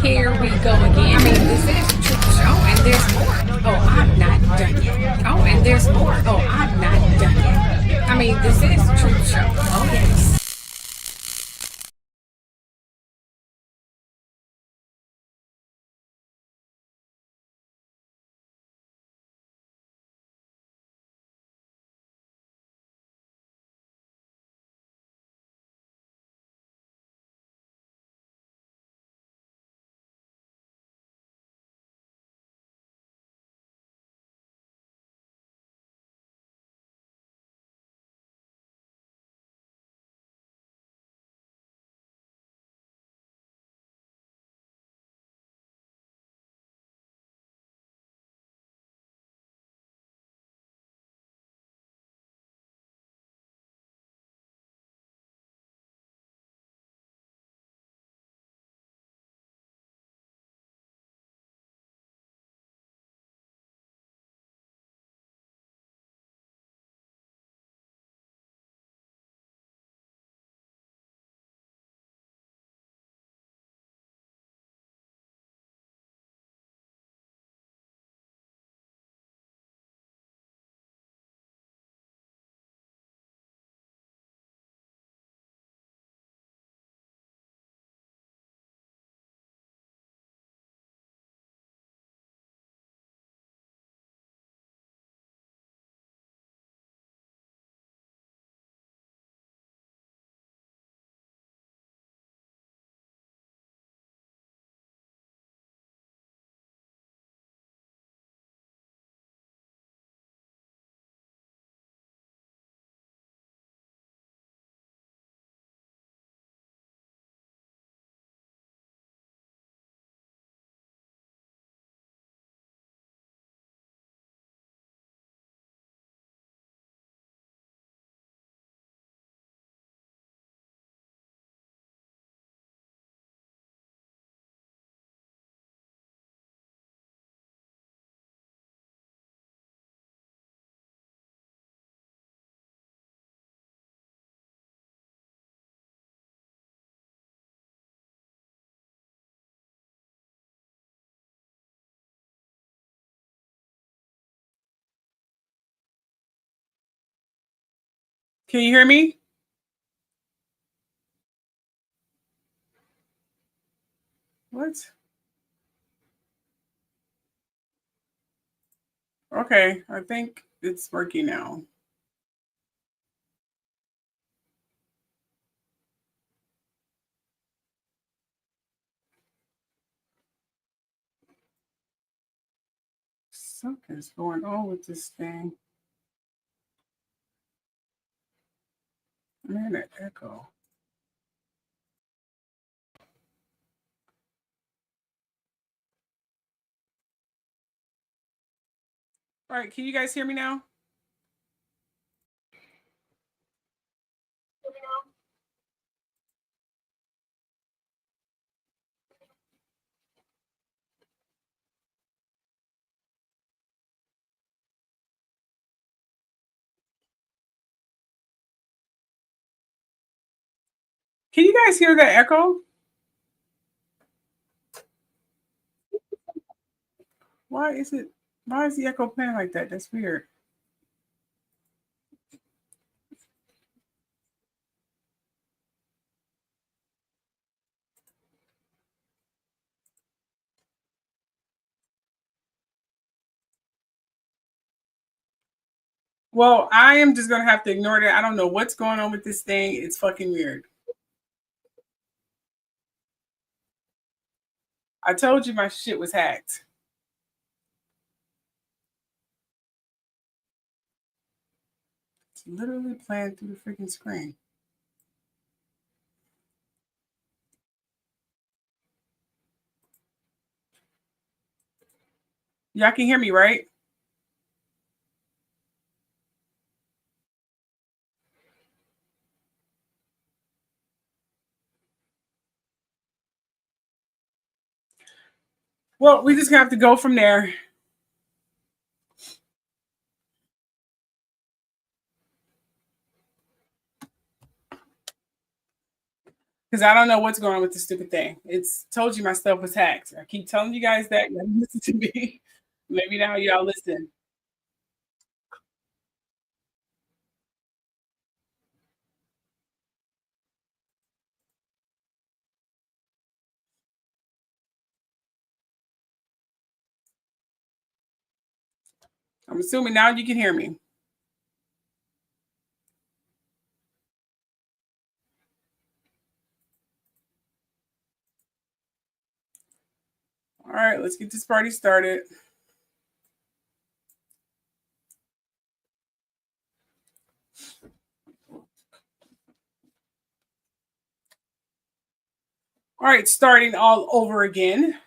Here we go again. I mean, this is the truth show, and there's more. Oh, I'm not done yet. Oh, and there's more. Oh, I'm not done yet. I mean, this is the truth show. Oh, yes. Can you hear me? What? Okay, I think it's working now. Something's going on with this thing. Man, that echo. All right, can you guys hear me now? Can you guys hear that echo? Why is the echo playing like that? That's weird. Well, I am just gonna have to ignore that. I don't know what's going on with this thing. It's fucking weird. I told you my shit was hacked. It's literally playing through the freaking screen. Y'all can hear me, right? Well, we just have to go from there. Because I don't know what's going on with this stupid thing. It's told you my stuff was hacked. I keep telling you guys that. You haven't listened to me. Maybe now y'all listen. I'm assuming now you can hear me. All right, let's get this party started. All right, starting all over again.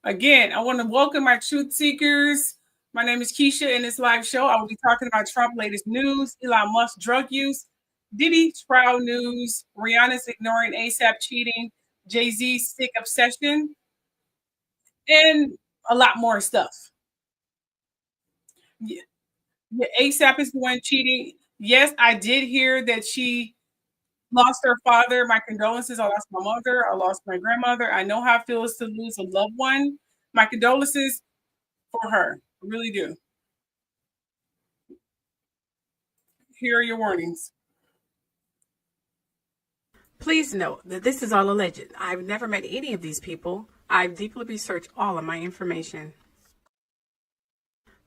Again, I want to welcome my truth seekers. My name is Keisha. In this live show, I will be talking about Trump's latest news, Elon Musk drug use, Diddy trial news, Rihanna's ignoring ASAP cheating, Jay-Z's sick obsession, and a lot more stuff. Yeah, ASAP is the one cheating. Yes, I did hear that she lost her father. My condolences. I lost my mother. I lost my grandmother. I know how it feels to lose a loved one. My condolences for her. I really do. Here are your warnings. Please note that this is all alleged. I've never met any of these people. I've deeply researched all of my information.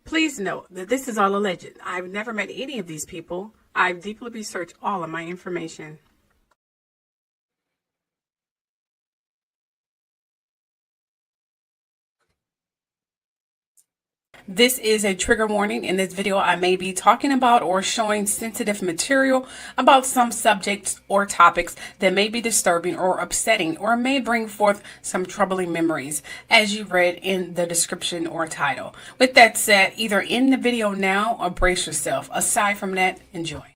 Please note that this is all alleged. I've never met any of these people. I've deeply researched all of my information. This is a trigger warning. In this video, I may be talking about or showing sensitive material about some subjects or topics that may be disturbing or upsetting or may bring forth some troubling memories, as you read in the description or title. With that said, either end the video now or brace yourself. Aside from that, enjoy.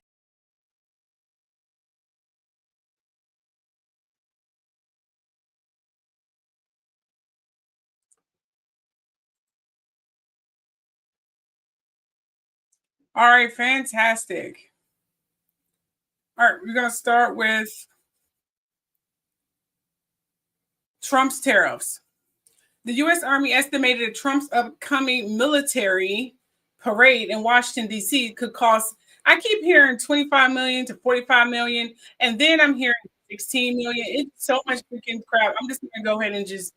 All right, fantastic. All right, we're going to start with Trump's tariffs. The U.S. Army estimated that Trump's upcoming military parade in Washington, D.C. could cost, I keep hearing 25 million to 45 million, and then I'm hearing 16 million. It's so much freaking crap. I'm just going to go ahead and just,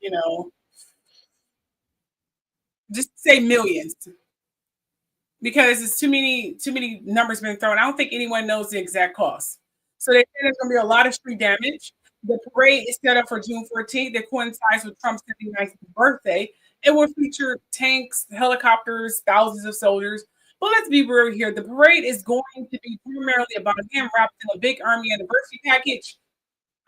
just say millions, because it's too many numbers being thrown. I don't think anyone knows the exact cost. So they say there's going to be a lot of street damage. The parade is set up for June 14th. That coincides with Trump's 79th birthday. It will feature tanks, helicopters, thousands of soldiers. But let's be real here. The parade is going to be primarily about him wrapped in a big army anniversary package.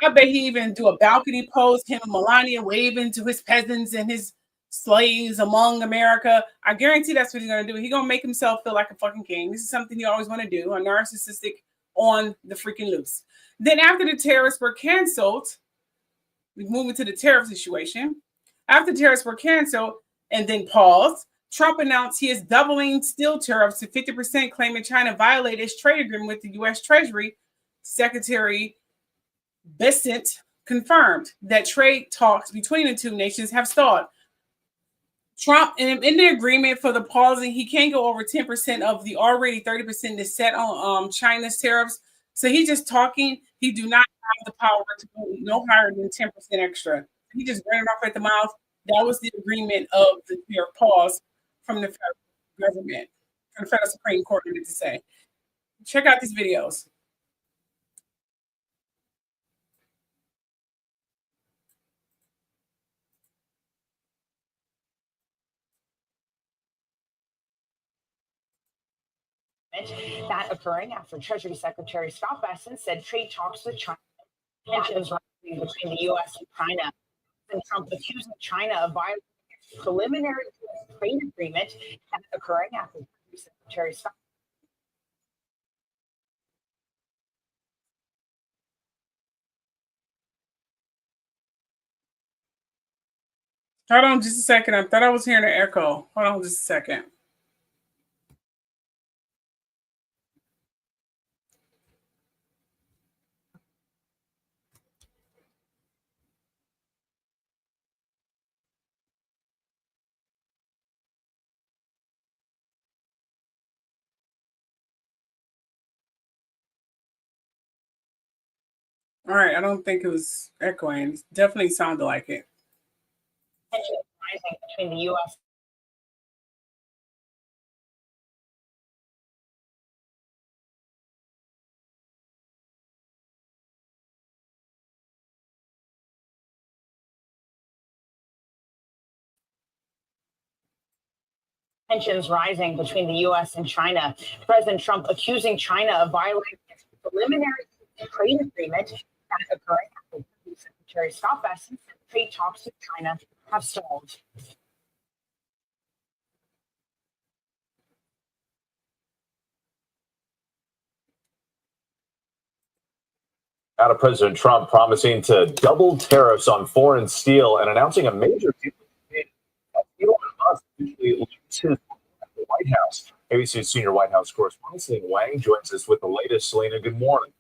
I bet he even do a balcony pose, him and Melania waving to his peasants and his slaves among America. I guarantee that's what he's going to do. He's going to make himself feel like a fucking king. This is something you always want to do, a narcissistic on the freaking loose. Then after the tariffs were canceled, we move into the tariff situation. After tariffs were canceled and then paused, Trump announced he is doubling steel tariffs to 50%, claiming China violated its trade agreement with the U.S. Treasury. Secretary Bessent confirmed that trade talks between the two nations have stalled. Trump, in the agreement for the pausing, he can't go over 10% of the already 30% that's set on China's tariffs. So he's just talking. He do not have the power to go no higher than 10% extra. He just ran it off at the mouth. That was the agreement of the tariff pause from the federal government, from the federal Supreme Court, I meant to say. Check out these videos. That occurring after Treasury Secretary Scott Bessent said trade talks with China, tensions rising between the U.S. and China, and Trump accusing China of violating a preliminary trade agreement. That occurring after Treasury Secretary Scott. Hold on just a second. I thought I was hearing an echo. Hold on just a second. All right, I don't think it was echoing. It definitely sounded like it. Tensions rising between the U.S. Tensions rising between the U.S. and China. President Trump accusing China of violating its preliminary trade agreement that occurred after Secretary Scott Bessent said trade talks with China have stalled. Out of President Trump promising to double tariffs on foreign steel and announcing a major deal with Elon Musk usually leads his at the White House. ABC's senior White House correspondent Selena Wang joins us with the latest. Selena, good morning.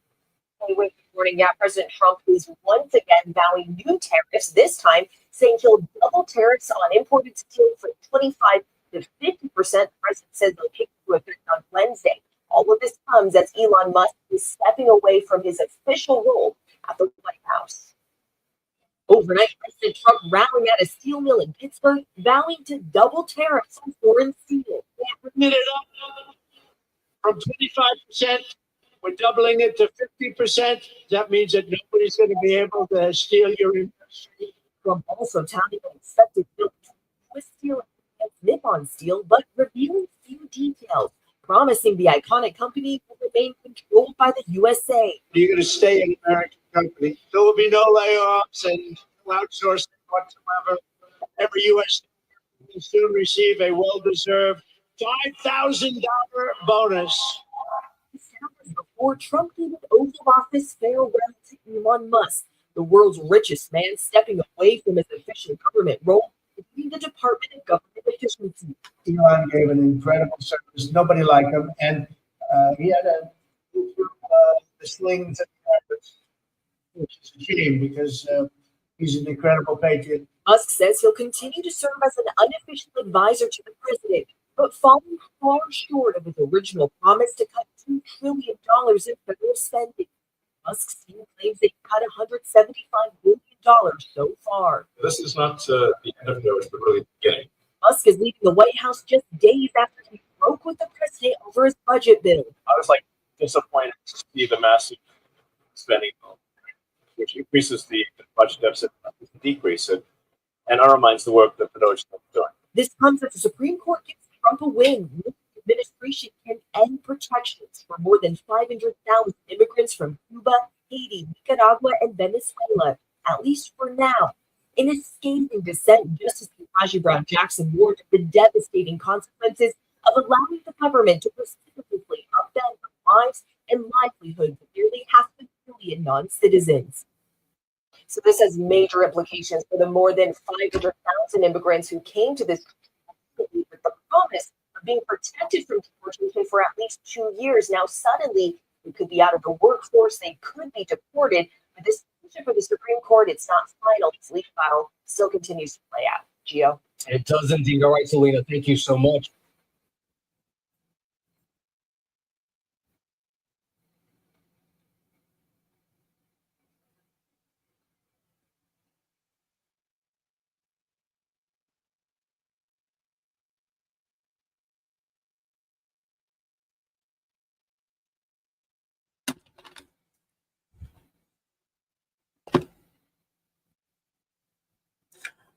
Hey, good morning. Yeah, President Trump is once again vowing new tariffs, this time saying he'll double tariffs on imported steel from 25 to 50%. The president says they'll take into effect on Wednesday. All of this comes as Elon Musk is stepping away from his official role at the White House. Overnight, President Trump rallying at a steel mill in Pittsburgh, vowing to double tariffs on foreign steel. Bringing it up from 25%. We're doubling it to 50%. That means that nobody's going to be able to steal your industry. Trump also touting an expected bill to U.S. steel against Nippon Steel, but revealing few details, promising the iconic company will remain controlled by the USA. You're going to stay an American company. There will be no layoffs and no outsourcing whatsoever. Every U.S. will soon receive a well-deserved $5,000 bonus. This happened before Trump gave an oath of office farewell to Elon Musk, the world's richest man, stepping away from his official government role to lead the Department of Government Efficiency. Elon gave an incredible service. Nobody like him. And he had the slings and habits, which is a shame because he's an incredible patriot. Musk says he'll continue to serve as an unofficial advisor to the president, but falling far short of his original promise to cut $2 trillion in federal spending. Musk's team claims they've cut $175 billion so far. This is not the end of news, but really the beginning. Musk is leaving the White House just days after he broke with the president over his budget bill. I was disappointed to see the massive spending, which increases the budget deficit, decrease it, and undermines the work that the DOJ is doing. This comes as the Supreme Court gives Trump a win. The administration can end protections for more than 500,000 immigrants from Cuba, Haiti, Nicaragua, and Venezuela, at least for now. In a scathing dissent, Justice Ketanji Brown Jackson warned of the devastating consequences of allowing the government to precipitously upend the lives and livelihoods of nearly 500 million non-citizens. So this has major implications for the more than 500,000 immigrants who came to this country with the promise of being protected from deportation for at least 2 years. Now, suddenly, they could be out of the workforce. They could be deported. But this decision for the Supreme Court, it's not final. This legal battle still continues to play out. Gio? It does indeed. All right, Selena, thank you so much.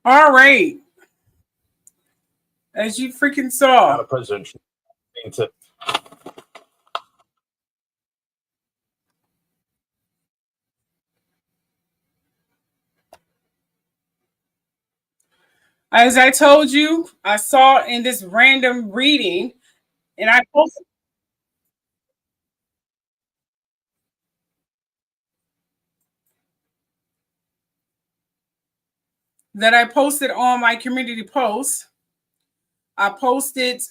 All right. As you freaking saw. Out of President Trump. As I told you, I saw in this random reading, and I posted on my community post. I posted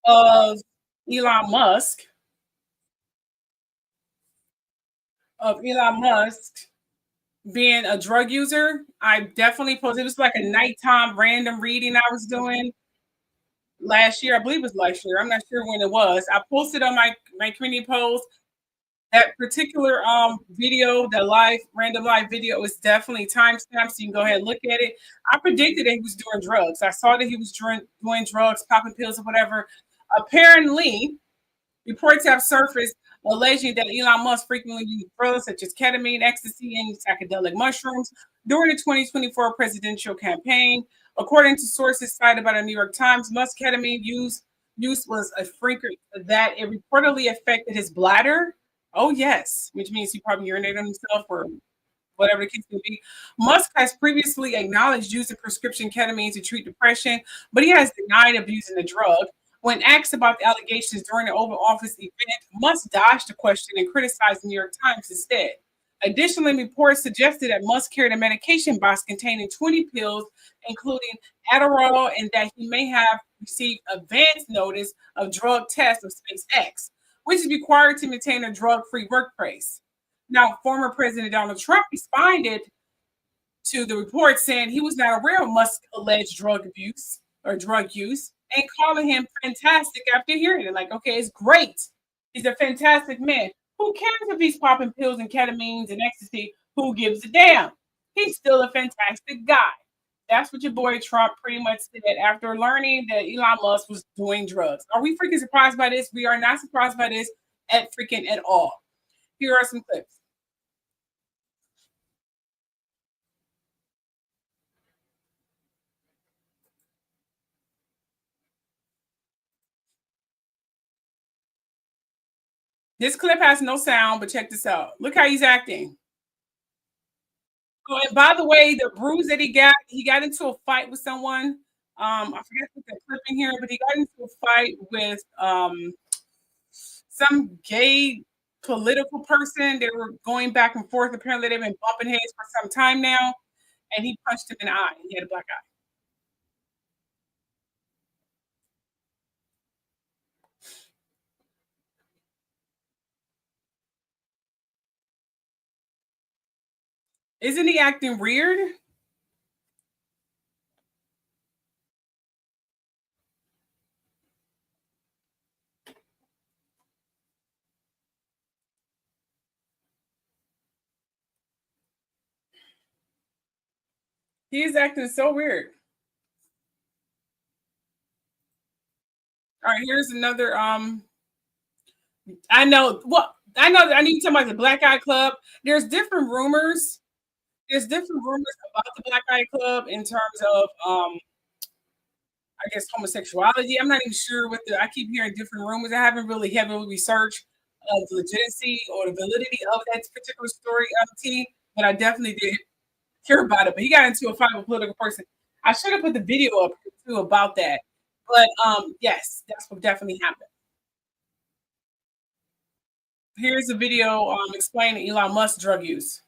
of Elon Musk. Being a drug user. I definitely posted. It was like a nighttime random reading I was doing last year. I believe it was last year. I'm not sure when it was. I posted on my community post That particular video, the random live video, is definitely timestamped, so you can go ahead and look at it. I predicted that he was doing drugs. I saw that he was doing drugs, popping pills or whatever. Apparently, reports have surfaced alleging that Elon Musk frequently used drugs such as ketamine, ecstasy, and psychedelic mushrooms during the 2024 presidential campaign. According to sources cited by the New York Times, Musk's ketamine use was a frequent that it reportedly affected his bladder. Oh, yes, which means he probably urinated on himself or whatever the case may be. Musk has previously acknowledged using prescription ketamine to treat depression, but he has denied abusing the drug. When asked about the allegations during the Oval Office event, Musk dodged the question and criticized the New York Times instead. Additionally, reports suggested that Musk carried a medication box containing 20 pills, including Adderall, and that he may have received advance notice of drug tests of SpaceX, which is required to maintain a drug-free workplace. Now, former President Donald Trump responded to the report saying he was not aware of Musk's alleged drug abuse or drug use and calling him fantastic after hearing it. Like, okay, it's great. He's a fantastic man. Who cares if he's popping pills and ketamines and ecstasy? Who gives a damn? He's still a fantastic guy. That's what your boy Trump pretty much said after learning that Elon Musk was doing drugs. Are we freaking surprised by this? We are not surprised by this at all. Here are some clips. This clip has no sound, but check this out. Look how he's acting. Oh, and by the way, the bruise that he got into a fight with someone. I forget what the clip in here, but he got into a fight with some gay political person. They were going back and forth. Apparently, they've been bumping heads for some time now, and he punched him in the eye. He had a black eye. Isn't he acting weird? He is acting so weird. All right, here's another. I know I need to tell about the Black Eye Club. There's different rumors. There's different rumors about the Black Eye Club in terms of I guess homosexuality. I'm not even sure what I keep hearing different rumors. I haven't really heavily researched the legitimacy or the validity of that particular story but I definitely did hear about it. But he got into a fight with a political person. I should have put the video up too about that. But yes, that's what definitely happened. Here's a video explaining Elon Musk's drug use.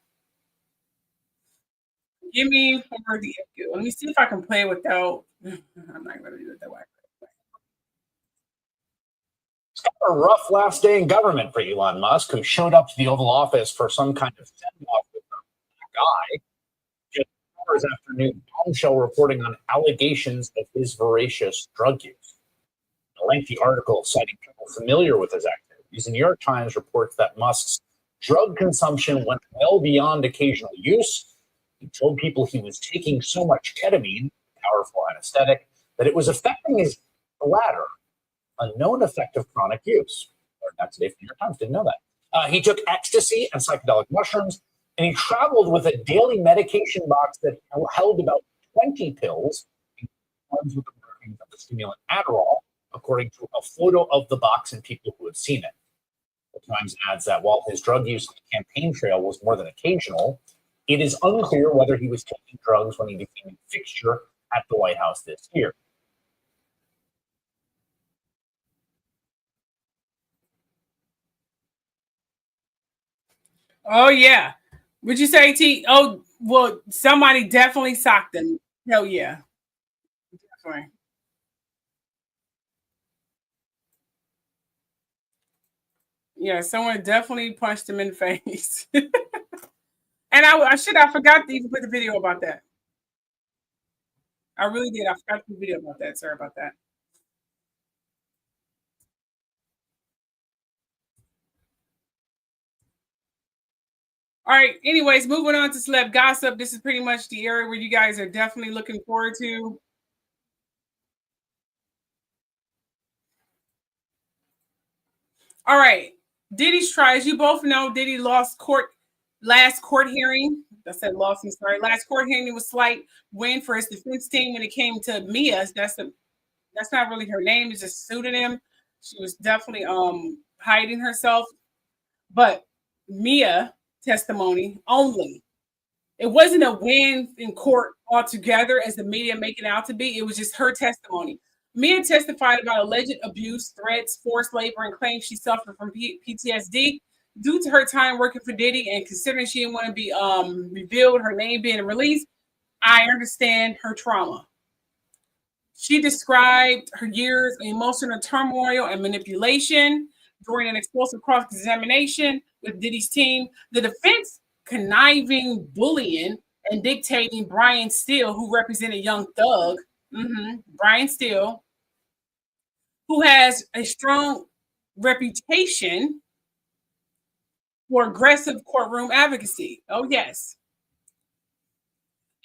Give me for the FQ. Let me see if I can play without. I'm not going to do it that way. It's kind of a rough last day in government for Elon Musk, who showed up to the Oval Office for some kind of send-off with a guy just hours after new bombshell reporting on allegations of his voracious drug use. A lengthy article citing people familiar with his activities. The New York Times reports that Musk's drug consumption went well beyond occasional use. He told people he was taking so much ketamine, powerful anesthetic, that it was affecting his bladder, a known effect of chronic use. Learned that today from the New York Times, didn't know that. He took ecstasy and psychedelic mushrooms, and he traveled with a daily medication box that held about 20 pills, ones with the workings of the stimulant Adderall, according to a photo of the box and people who have seen it. The Times adds that while his drug use on the campaign trail was more than occasional, it is unclear whether he was taking drugs when he became a fixture at the White House this year. Oh, yeah. Would you say, T? Oh, well, somebody definitely socked him. Hell yeah. Definitely. Yeah, someone definitely punched him in the face. And I forgot to even put the video about that. I really did. I forgot to put the video about that. Sorry about that. All right. Anyways, moving on to celeb gossip. This is pretty much the area where you guys are definitely looking forward to. All right. Diddy's trial. As you both know, Diddy lost last court hearing. I said lost, I'm sorry. Last court hearing was slight win for his defense team when it came to Mia. That's not really her name, it's just pseudonym. She was definitely hiding herself. But Mia testimony only. It wasn't a win in court altogether as the media make it out to be. It was just her testimony. Mia testified about alleged abuse, threats, forced labor, and claims she suffered from PTSD due to her time working for Diddy. And considering she didn't want to be revealed, her name being released, I understand her trauma. She described her years of emotional turmoil and manipulation during an explosive cross-examination with Diddy's team. The defense conniving, bullying, and dictating Brian Steele, who represented Young Thug, Brian Steele, who has a strong reputation for aggressive courtroom advocacy. Oh, yes.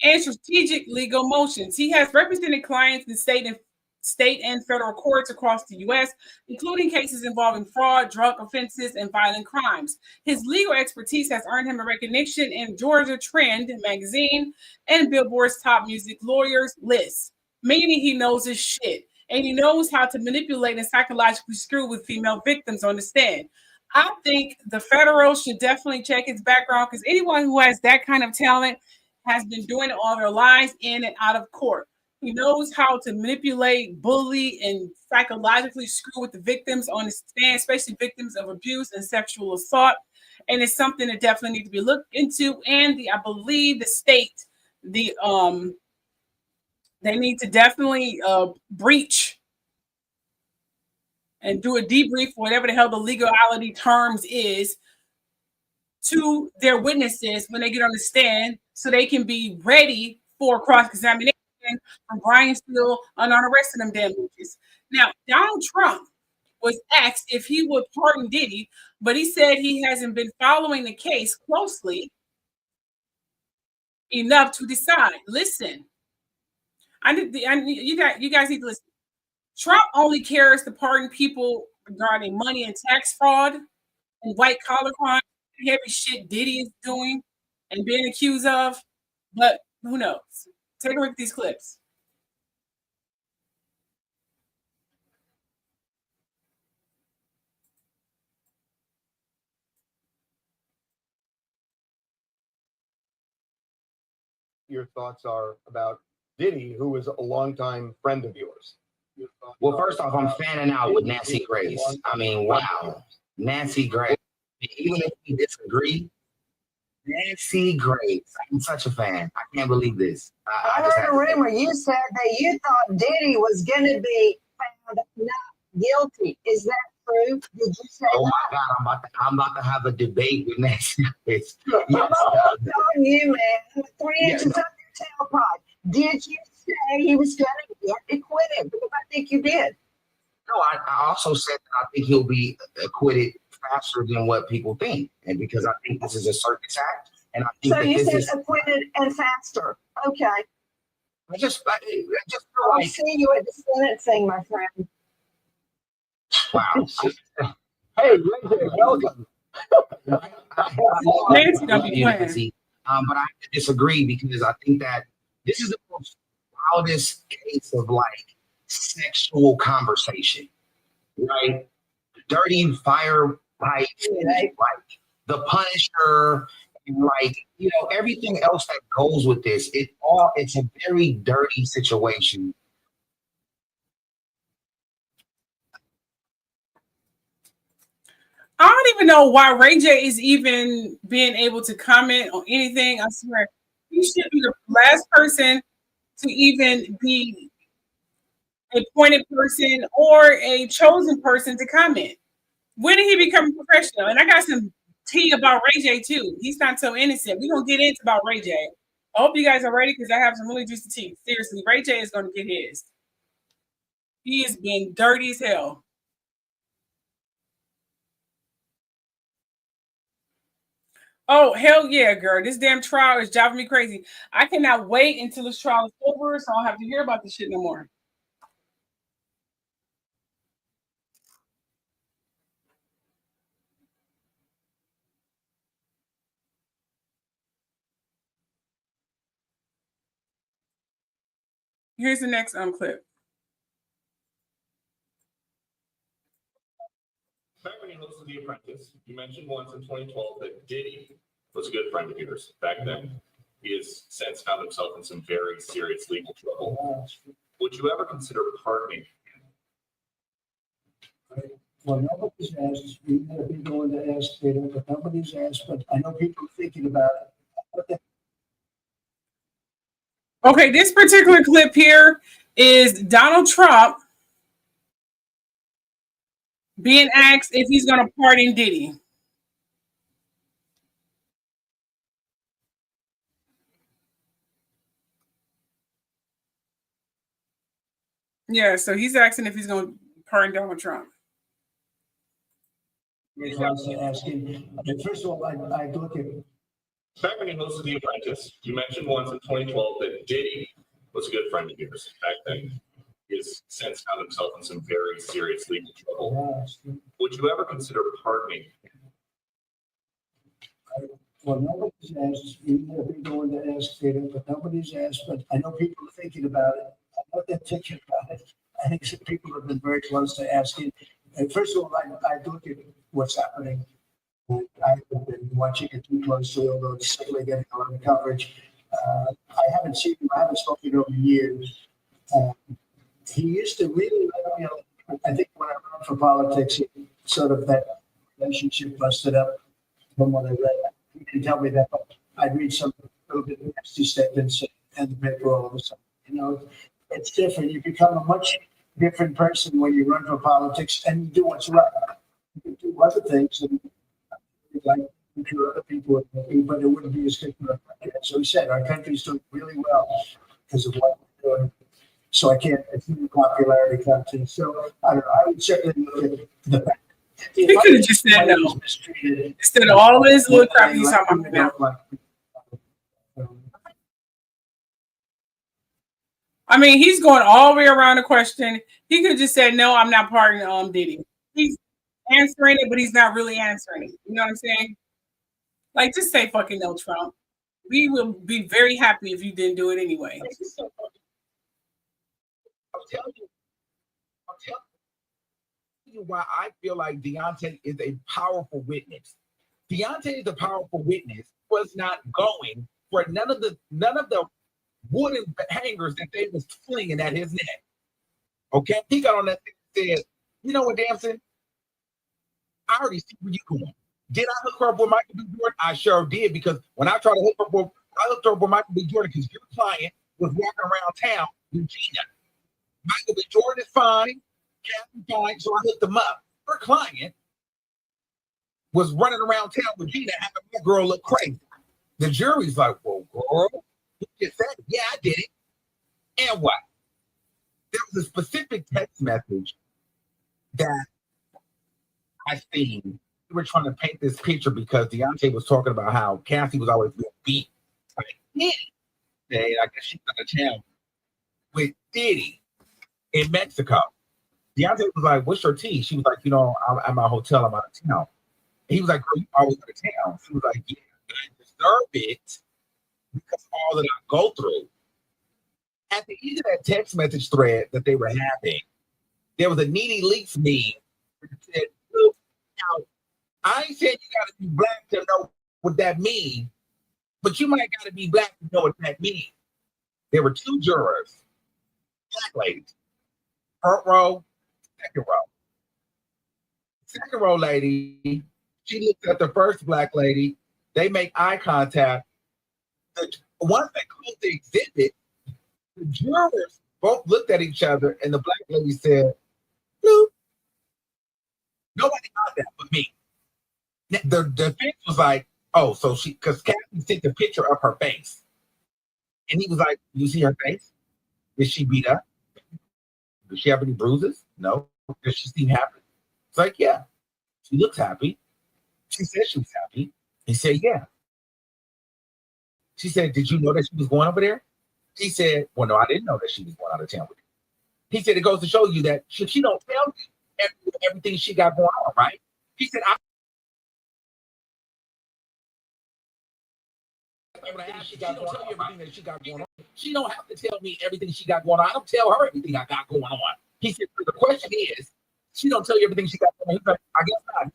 And strategic legal motions. He has represented clients in state and federal courts across the U.S., including cases involving fraud, drug offenses, and violent crimes. His legal expertise has earned him a recognition in Georgia Trend magazine and Billboard's top music lawyers list, meaning he knows his shit, and he knows how to manipulate and psychologically screw with female victims on the stand. I think the federal should definitely check his background, because anyone who has that kind of talent has been doing it all their lives in and out of court. He knows how to manipulate, bully, and psychologically screw with the victims on the stand, especially victims of abuse and sexual assault. And it's something that definitely needs to be looked into. And I believe the state, they need to definitely breach and do a debrief, whatever the hell the legality terms is, to their witnesses when they get on the stand, so they can be ready for cross-examination from Brian Steele on arresting them damages. Now, Donald Trump was asked if he would pardon Diddy, but he said he hasn't been following the case closely enough to decide. Listen, you guys need to listen. Trump only cares to pardon people regarding money and tax fraud and white collar crime, heavy shit Diddy is doing and being accused of. But who knows? Take a look at these clips. Your thoughts are about Diddy, who was a longtime friend of yours. Well, first off, I'm fanning out with Nancy Grace. I mean, wow. Nancy Grace. Even if we disagree, Nancy Grace. I'm such a fan. I can't believe this. I heard a rumor. You said that you thought Diddy was going to be found not guilty. Is that true? Did you say Oh, that? my God. I'm about to have a debate with Nancy Grace. I'm Yes. telling you, man. 3 Yeah, inches up your tailpipe. Did you say he was going to get acquitted? Because I think you did. No, I also said that I think he'll be acquitted faster than what people think. And because I think this is a circus act. And I think So that you this said is acquitted and faster. Okay. I just feel I'll like, see you at the sentencing, my friend. wow. Hey, Lindsay, welcome. Nancy don't be playing. Nancy, but I have to disagree because I think that this is the most wildest case of like sexual conversation, right? Dirty fire pipes, like the Punisher, and like everything else that goes with this. It's a very dirty situation. I don't even know why Ray J is even being able to comment on anything. I swear, he should be the last person to even be a appointed person or a chosen person to comment. When did he become a professional? And I got some tea about Ray J too. He's not so innocent. We're gonna get into about Ray J. I hope you guys are ready because I have some really juicy tea. Seriously, Ray J is gonna get his. He is being dirty as hell. Oh, hell yeah, girl. This damn trial is driving me crazy. I cannot wait until this trial is over so I don't have to hear about this shit no more. Here's the next clip. Back when you hosted The Apprentice, you mentioned once in 2012 that Diddy was a good friend of yours back then. He has since found himself in some very serious legal trouble. Would you ever consider pardoning him? Well, nobody's asked. We've never been going to ask Twitter, but nobody's asked. But I know people are thinking about it. Okay, this particular clip here is Donald Trump being asked if he's going to pardon Diddy. Yeah, so he's asking if he's going to pardon Donald Trump. Asking. First of all, I look at. Back when you hosted The Apprentice, you mentioned once in 2012 that Diddy was a good friend of yours back then. He has since found himself in some very serious legal trouble. Would you ever consider pardoning him? Well, nobody's asked. We've never been going to ask Twitter, but nobody's asked. But I know people are thinking about it. I know they're thinking about it. I think some people have been very close to asking. And first of all, I look at what's happening. I haven't been watching it too closely, although it's certainly getting a lot of coverage. I haven't seen him. I haven't spoken to him in years. He used to really, I think when I ran for politics, sort of that relationship busted up from what I read. He didn't tell me that, but I'd read some little bit nasty statements in the paper all of a sudden. You know, it's different. You become a much different person when you run for politics and you do what's right. You can do other things and like other people would do, but it wouldn't be as good for our country. So he said, our country's doing really well because of what we're doing. So I can't, it's new popularity contest. So I don't know, I would certainly look at the fact. He could have just said no. Instead of all his little crap he's talking about. I mean, he's going all the way around the question. He could have just said, no, I'm not pardoning Diddy. He's answering it, but he's not really answering it. You know what I'm saying? Like, just say fucking no, Trump. We will be very happy if you didn't do it anyway. I'll tell you why I feel like Deontay is a powerful witness. Deontay is a powerful witness. Was not going for none of the wooden hangers that they was flinging at his neck. Okay, he got on that thing and said, "You know what, Damson? I already see where you're going. Did I hook her up with Michael B. Jordan? I sure did, because when I tried to hook her up, I hooked her up with Michael B. Jordan because your client was walking around town with Gina. Michael B. Jordan is fine, Captain fine, so I hooked them up. Her client was running around town with Gina, having my girl look crazy. The jury's like, well, girl, you just said it. Yeah, I did it. And what? There was a specific text message that I seen. We were trying to paint this picture because Deontay was talking about how Cassie was always being beat by Diddy. I guess she's out of town with Diddy in Mexico. Deontay was like, what's your tea? She was like, I'm at my hotel, I'm out of town. He was like, girl, you always out of town. She was like, yeah, I deserve it because of all that I go through. At the end of that text message thread that they were having, there was a Needy Leaks meme that said, look, now, I ain't said you got to be black to know what that means, but you might got to be black to know what that means. There were two jurors, black ladies, front row, second row. Second row lady, she looks at the first black lady. They make eye contact. Once they close the exhibit, the jurors both looked at each other, and the black lady said, "Bloop." Nobody got that but me. The defense was like, oh, so she, because Kathy sent a picture of her face. And he was like, you see her face? Is she beat up? Does she have any bruises? No. Does she seem happy? It's like, yeah. She looks happy. She said she was happy. He said, yeah. She said, did you know that she was going over there? He said, well, no, I didn't know that she was going out of town with you. He said, it goes to show you that she don't tell you everything she got going on, right? He said, she don't tell you everything that she got going on. She don't have to tell me everything she got going on. I don't tell her everything I got going on. He said, the question is, she don't tell you everything she got going on. He's like, I guess not.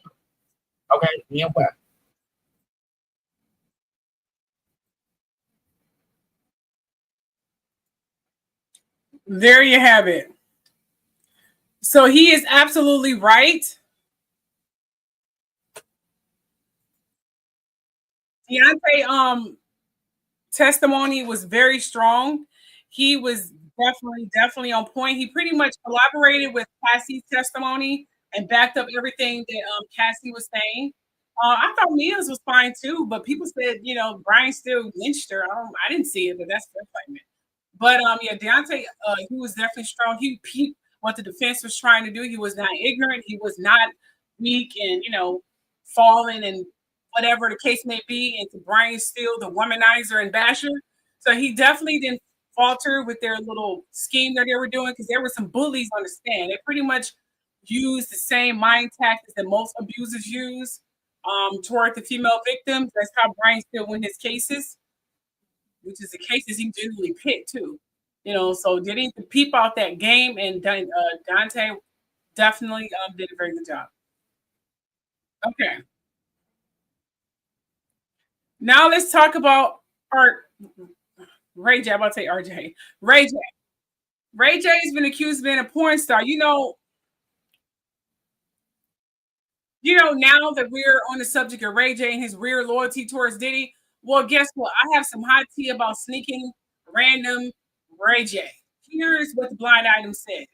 Okay, yeah, what? There you have it. So he is absolutely right. Deontay testimony was very strong. He was definitely on point. He pretty much collaborated with Cassie's testimony and backed up everything that Cassie was saying. I thought Mia's was fine too, but people said, Brian still lynched her. I didn't see it, but that's their claim. But yeah, Deontay, he was definitely strong. He peeped what the defense was trying to do. He was not ignorant. He was not weak and falling and whatever the case may be. And to Brian Steele, the womanizer and basher. So he definitely didn't falter with their little scheme that they were doing, because there were some bullies on the stand. They pretty much used the same mind tactics that most abusers use toward the female victims. That's how Brian Steele win his cases, which is the cases he generally picked too. So did he peep out that game? And Dante definitely did a very good job. Okay. Now let's talk about Ray J. I'm about to say RJ. Ray J. Ray J has been accused of being a porn star. Now that we're on the subject of Ray J and his real loyalty towards Diddy, well, guess what? I have some hot tea about sneaking random Ray J. Here's what the blind item said.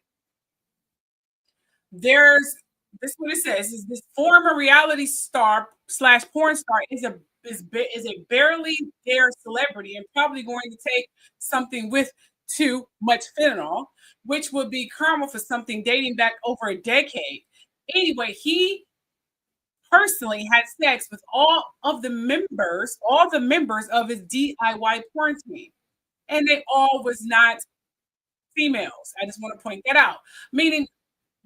This is what it says: is this former reality star / porn star is a barely there celebrity and probably going to take something with too much fentanyl, which would be karma for something dating back over a decade. Anyway, he personally had sex with all the members of his DIY porn team, and they all was not females. I just want to point that out. Meaning,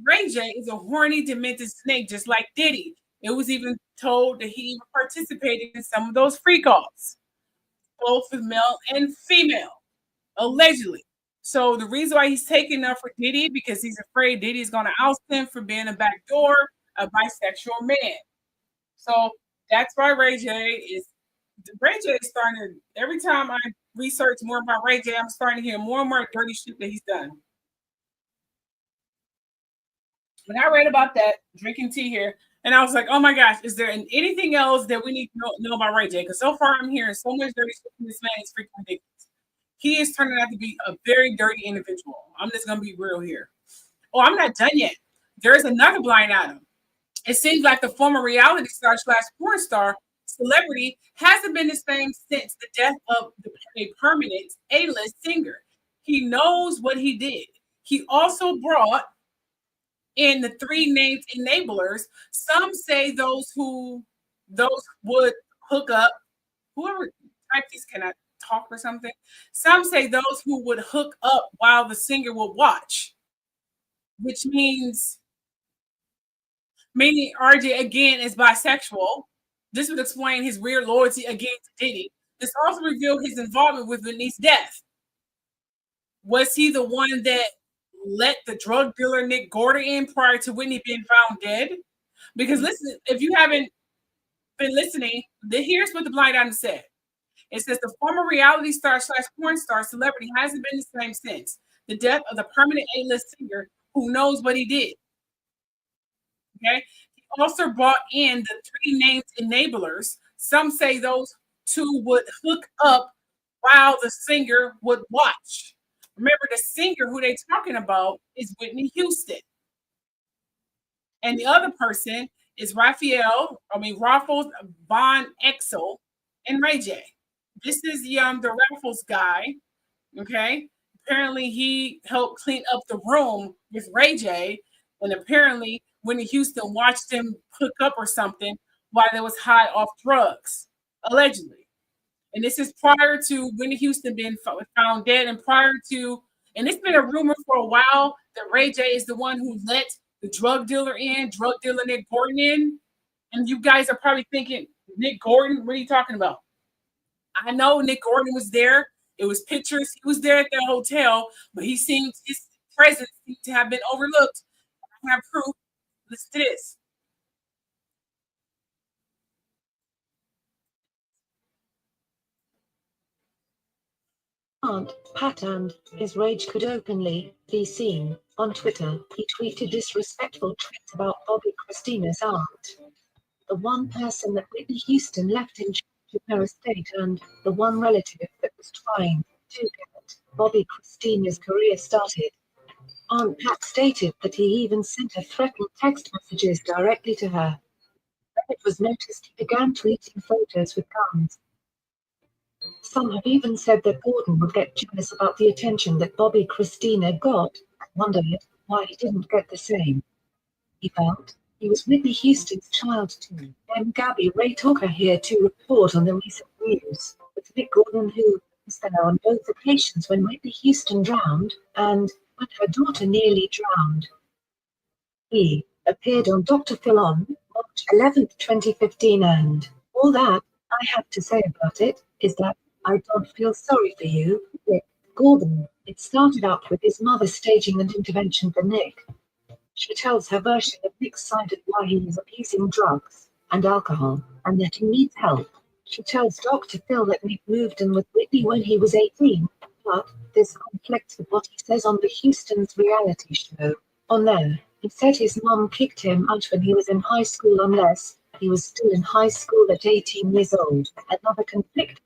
Ray J is a horny, demented snake, just like Diddy. It was even told that he participated in some of those freak offs, both with male and female, allegedly. So the reason why he's taking up for Diddy, because he's afraid Diddy's going to oust him for being a backdoor, a bisexual man. So that's why Ray J is starting to, every time I research more about Ray J, I'm starting to hear more and more dirty shit that he's done. When I read about that, drinking tea here, and I was like, oh my gosh, is there anything else that we need to know about Ray J? Because so far I'm hearing so much dirty shit from this man. It's freaking ridiculous. He is turning out to be a very dirty individual. I'm just going to be real here. Oh, I'm not done yet. There's another blind item. It seems like the former reality star / porn star celebrity hasn't been the same since the death of a permanent A-list singer. He knows what he did. He also brought in the 3 named enablers. Some say those would hook up. Whoever typed these, can I talk or something? Some say those who would hook up while the singer would watch, which meaning RJ again is bisexual. This would explain his weird loyalty again to Diddy. This also revealed his involvement with Whitney's death. Was he the one that let the drug dealer Nick Gordon in prior to Whitney being found dead? Because listen, if you haven't been listening, here's what the blind item said. It says the former reality star / porn star celebrity hasn't been the same since the death of the permanent A-list singer who knows what he did. Okay. He also brought in the 3 named enablers. Some say those 2 would hook up while the singer would watch. Remember, the singer who they're talking about is Whitney Houston. And the other person is Rafaels Von Exel and Ray J. This is the Raffles guy. Okay. Apparently he helped clean up the room with Ray J. And apparently Whitney Houston watched him hook up or something while they was high off drugs, allegedly. And this is prior to Whitney Houston being found dead, and prior to, and it's been a rumor for a while that Ray J is the one who let the drug dealer Nick Gordon in. And you guys are probably thinking, Nick Gordon, what are you talking about? I know Nick Gordon was there. It was pictures. He was there at the hotel, but his presence seemed to have been overlooked. I have proof. Listen to this. Aunt Pat and his rage could openly be seen on Twitter. He tweeted disrespectful tweets about Bobby Christina's aunt, the one person that Whitney Houston left in charge of her estate and the one relative that was trying to get Bobby Christina's career started. Aunt Pat stated that he even sent her threatening text messages directly to her. When it was noticed, he began tweeting photos with guns. Some have even said that Gordon would get jealous about the attention that Bobby Christina got and wondered why he didn't get the same. He felt he was Whitney Houston's child too. And Gabby Ray took her here to report on the recent news with Nick Gordon, who was there on both occasions when Whitney Houston drowned and when her daughter nearly drowned. He appeared on Dr. Phil on March 11th, 2015, and all that I have to say about it is that I don't feel sorry for you, Nick Gordon. It started out with his mother staging an intervention for Nick. She tells her version of Nick's side of why he is abusing drugs and alcohol and that he needs help. She tells Dr. Phil that Nick moved in with Whitney when he was 18, but this conflicts with what he says on the Houston's reality show. On there, he said his mom kicked him out when he was in high school unless he was still in high school at 18 years old. Another conflict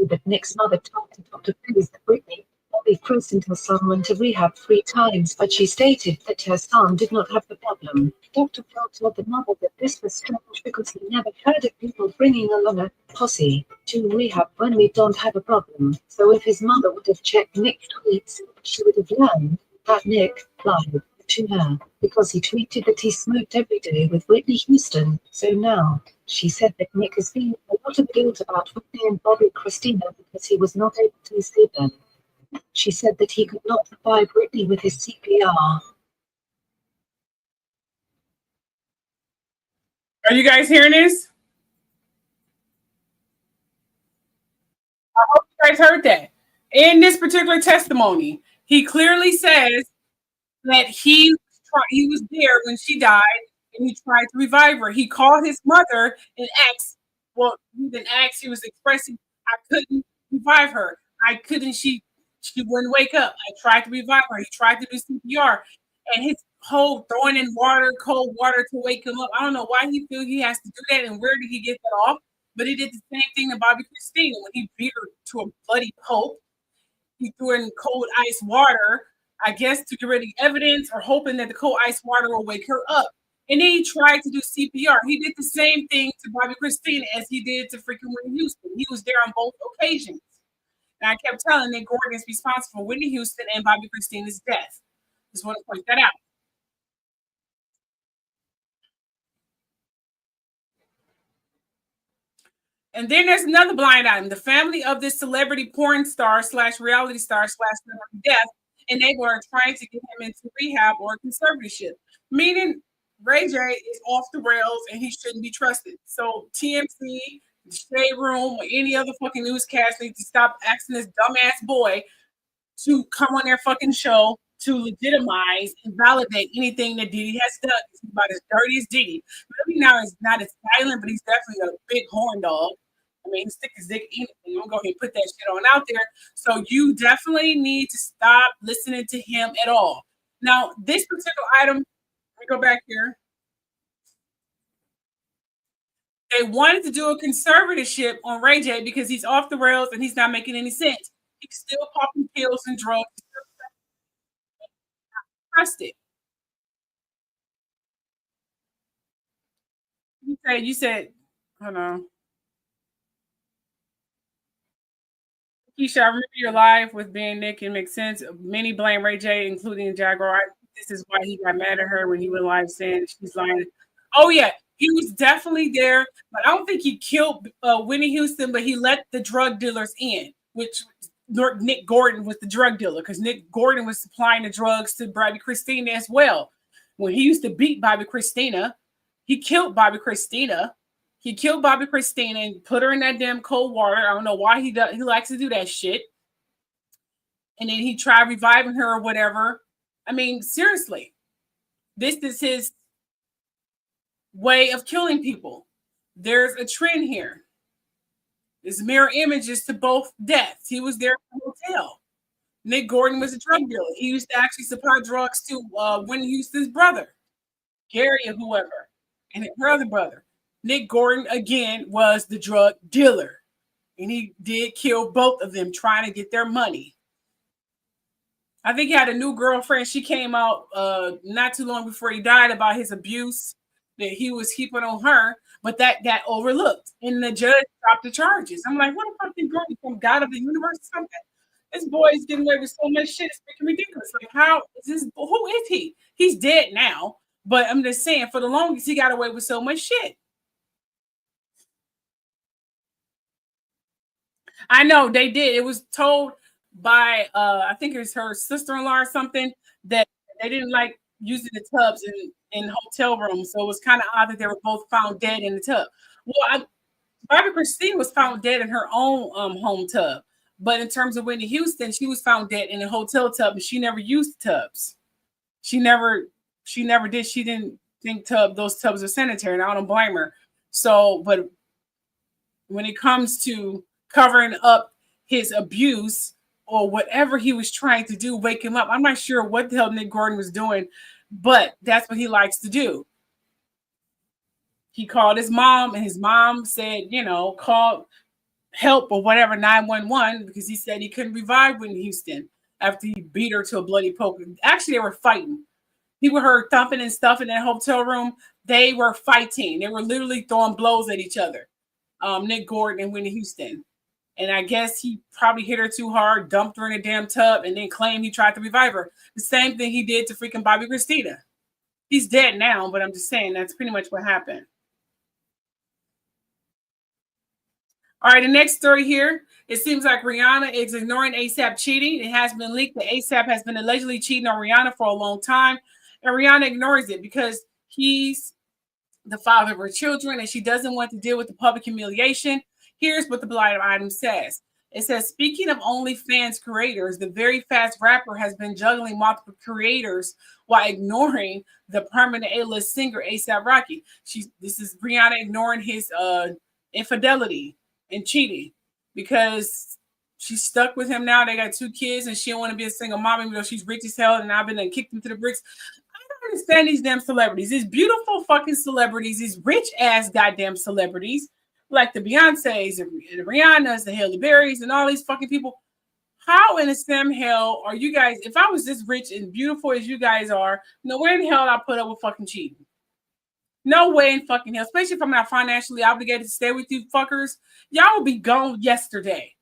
that Nick's mother told to Dr. Phil is that Whitney, Bobby christened her son, went to rehab 3 times, but she stated that her son did not have the problem. Dr. Phil told the mother that this was strange because he never heard of people bringing along a posse to rehab when we don't have a problem. So if his mother would have checked Nick's tweets, she would have learned that Nick lied to her because he tweeted that he smoked every day with Whitney Houston. So now she said that Nick has feeling a lot of guilt about Whitney and Bobby Christina because he was not able to save them. She said that he could not revive Whitney with his CPR. Are you guys hearing this? I hope you guys heard that. In this particular testimony, he clearly says that he was there when she died and he tried to revive her. He called his mother and asked, he was expressing, I couldn't revive her. She wouldn't wake up. I tried to revive her. He tried to do CPR. And his whole throwing in cold water to wake him up. I don't know why he feels he has to do that and where did he get that off? But he did the same thing to Bobby Christina when he beat her to a bloody pulp. He threw in cold ice water, I guess, to get rid of evidence or hoping that the cold ice water will wake her up. And then he tried to do CPR. He did the same thing to Bobby Christina as he did to freaking Whitney Houston. He was there on both occasions. And I kept telling Nick Gordon is responsible for Whitney Houston and Bobby Christina's death. Just want to point that out. And then there's another blind item. The family of this celebrity porn star / reality star / celebrity death, and they were trying to get him into rehab or conservatorship, meaning Ray J is off the rails and he shouldn't be trusted. So TMZ, the Shade Room, or any other fucking newscast need to stop asking this dumbass boy to come on their fucking show to legitimize and validate anything that Diddy has done. He's about as dirty as Diddy. Maybe now he's not as violent, but he's definitely a big horn dog. I mean, he stick his dick in anything. I'm going to go ahead and put that shit on out there. So you definitely need to stop listening to him at all. Now, this particular item, let me go back here. They wanted to do a conservatorship on Ray J because he's off the rails and he's not making any sense. He's still popping pills and drugs. Trusted. You said, hold on. Keisha, I remember your live with being Nick and makes sense. Many blame Ray J, including Jaguar. I think this is why he got mad at her when he went live saying she's lying. Oh yeah, He was definitely there, but I don't think he killed Whitney Houston, but he let the drug dealers in, which Nick Gordon was the drug dealer because Nick Gordon was supplying the drugs to Bobby Christina as well. When he used to beat Bobby Christina, he killed Bobby Christina. He killed Bobby Christina and put her in that damn cold water. I don't know why he does. He likes to do that shit. And then he tried reviving her or whatever. I mean, seriously, this is his way of killing people. There's a trend here. There's mirror images to both deaths. He was there at the hotel. Nick Gordon was a drug dealer. He used to actually supply drugs to Whitney Houston's brother, Gary or whoever, and her other brother. Nick Gordon, again, was the drug dealer. And he did kill both of them trying to get their money. I think he had a new girlfriend. She came out not too long before he died about his abuse that he was heaping on her, but that got overlooked. And the judge dropped the charges. I'm like, what the fuck is going from God of the universe or something? This boy is getting away with so much shit. It's freaking ridiculous. Like, how is this? Who is he? He's dead now. But I'm just saying, for the longest, he got away with so much shit. I know they did. It was told by I think it was her sister-in-law or something that they didn't like using the tubs in hotel rooms. So it was kind of odd that they were both found dead in the tub. Well, Bobby Christine was found dead in her own home tub. But in terms of Whitney Houston, she was found dead in a hotel tub, and she never used tubs. She never did. She didn't think those tubs were sanitary, and I don't blame her. So, but when it comes to covering up his abuse or whatever he was trying to do, wake him up, I'm not sure what the hell Nick Gordon was doing, but that's what he likes to do. He called his mom, and his mom said, call help or whatever, 911, because he said he couldn't revive Whitney Houston after he beat her to a bloody pulp. Actually, they were fighting. People heard thumping and stuff in that hotel room. They were fighting. They were literally throwing blows at each other, Nick Gordon and Whitney Houston. And I guess he probably hit her too hard, dumped her in a damn tub, and then claimed he tried to revive her. The same thing he did to freaking Bobby Christina. He's dead now, but I'm just saying that's pretty much what happened. All right, the next story here. It seems like Rihanna is ignoring ASAP cheating. It has been leaked that ASAP has been allegedly cheating on Rihanna for a long time. And Rihanna ignores it because he's the father of her children and she doesn't want to deal with the public humiliation. Here's what the blind item says. It says, speaking of OnlyFans creators, the very fast rapper has been juggling multiple creators while ignoring the permanent A-list singer ASAP Rocky. This is Rihanna ignoring his infidelity and cheating because she's stuck with him now. They got 2 kids and she don't want to be a single mom, even though she's rich as hell and I've been and kicked them to the bricks. I don't understand these damn celebrities. These beautiful fucking celebrities, these rich ass goddamn celebrities, like the Beyoncés and the Rihannas, the Halle Berrys, and all these fucking people. How in the stem hell are you guys? If I was this rich and beautiful as you guys are, no way in hell I put up with fucking cheating. No way in fucking hell, especially if I'm not financially obligated to stay with you fuckers. Y'all will be gone yesterday.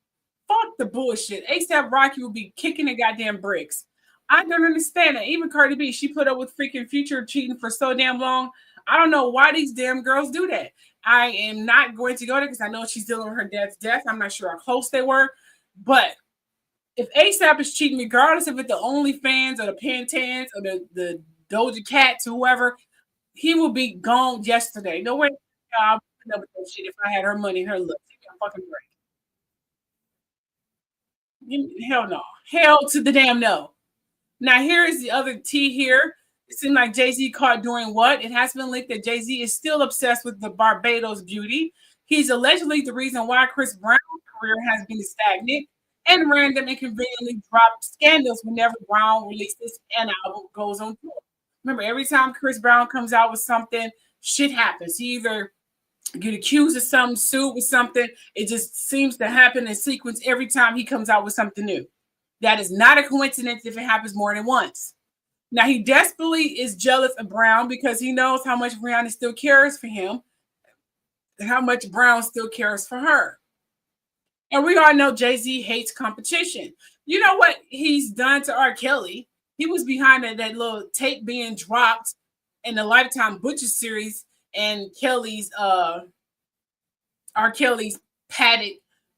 Fuck the bullshit. ASAP Rocky will be kicking the goddamn bricks. I don't understand it. Even Cardi B, she put up with freaking Future cheating for so damn long. I don't know why these damn girls do that. I am not going to go there because I know she's dealing with her dad's death. I'm not sure how close they were. But if ASAP is cheating, regardless if it's the OnlyFans or the Pantans or the Doja Cats or whoever, he will be gone yesterday. No way I'll put up with that shit if I had her money and her looks. Fucking great. Hell no. Hell to the damn no. Now here is the other tea here. It seemed like Jay-Z caught doing what? It has been leaked that Jay-Z is still obsessed with the Barbados beauty. He's allegedly the reason why Chris Brown's career has been stagnant and random and conveniently dropped scandals whenever Brown releases an album goes on tour. Remember, every time Chris Brown comes out with something, shit happens. He either get accused of something, sued with something. It just seems to happen in sequence every time he comes out with something new. That is not a coincidence if it happens more than once. Now, he desperately is jealous of Brown because he knows how much Rihanna still cares for him and how much Brown still cares for her. And we all know Jay-Z hates competition. You know what he's done to R. Kelly? He was behind that little tape being dropped in the Lifetime Butcher series. and R. Kelly's padded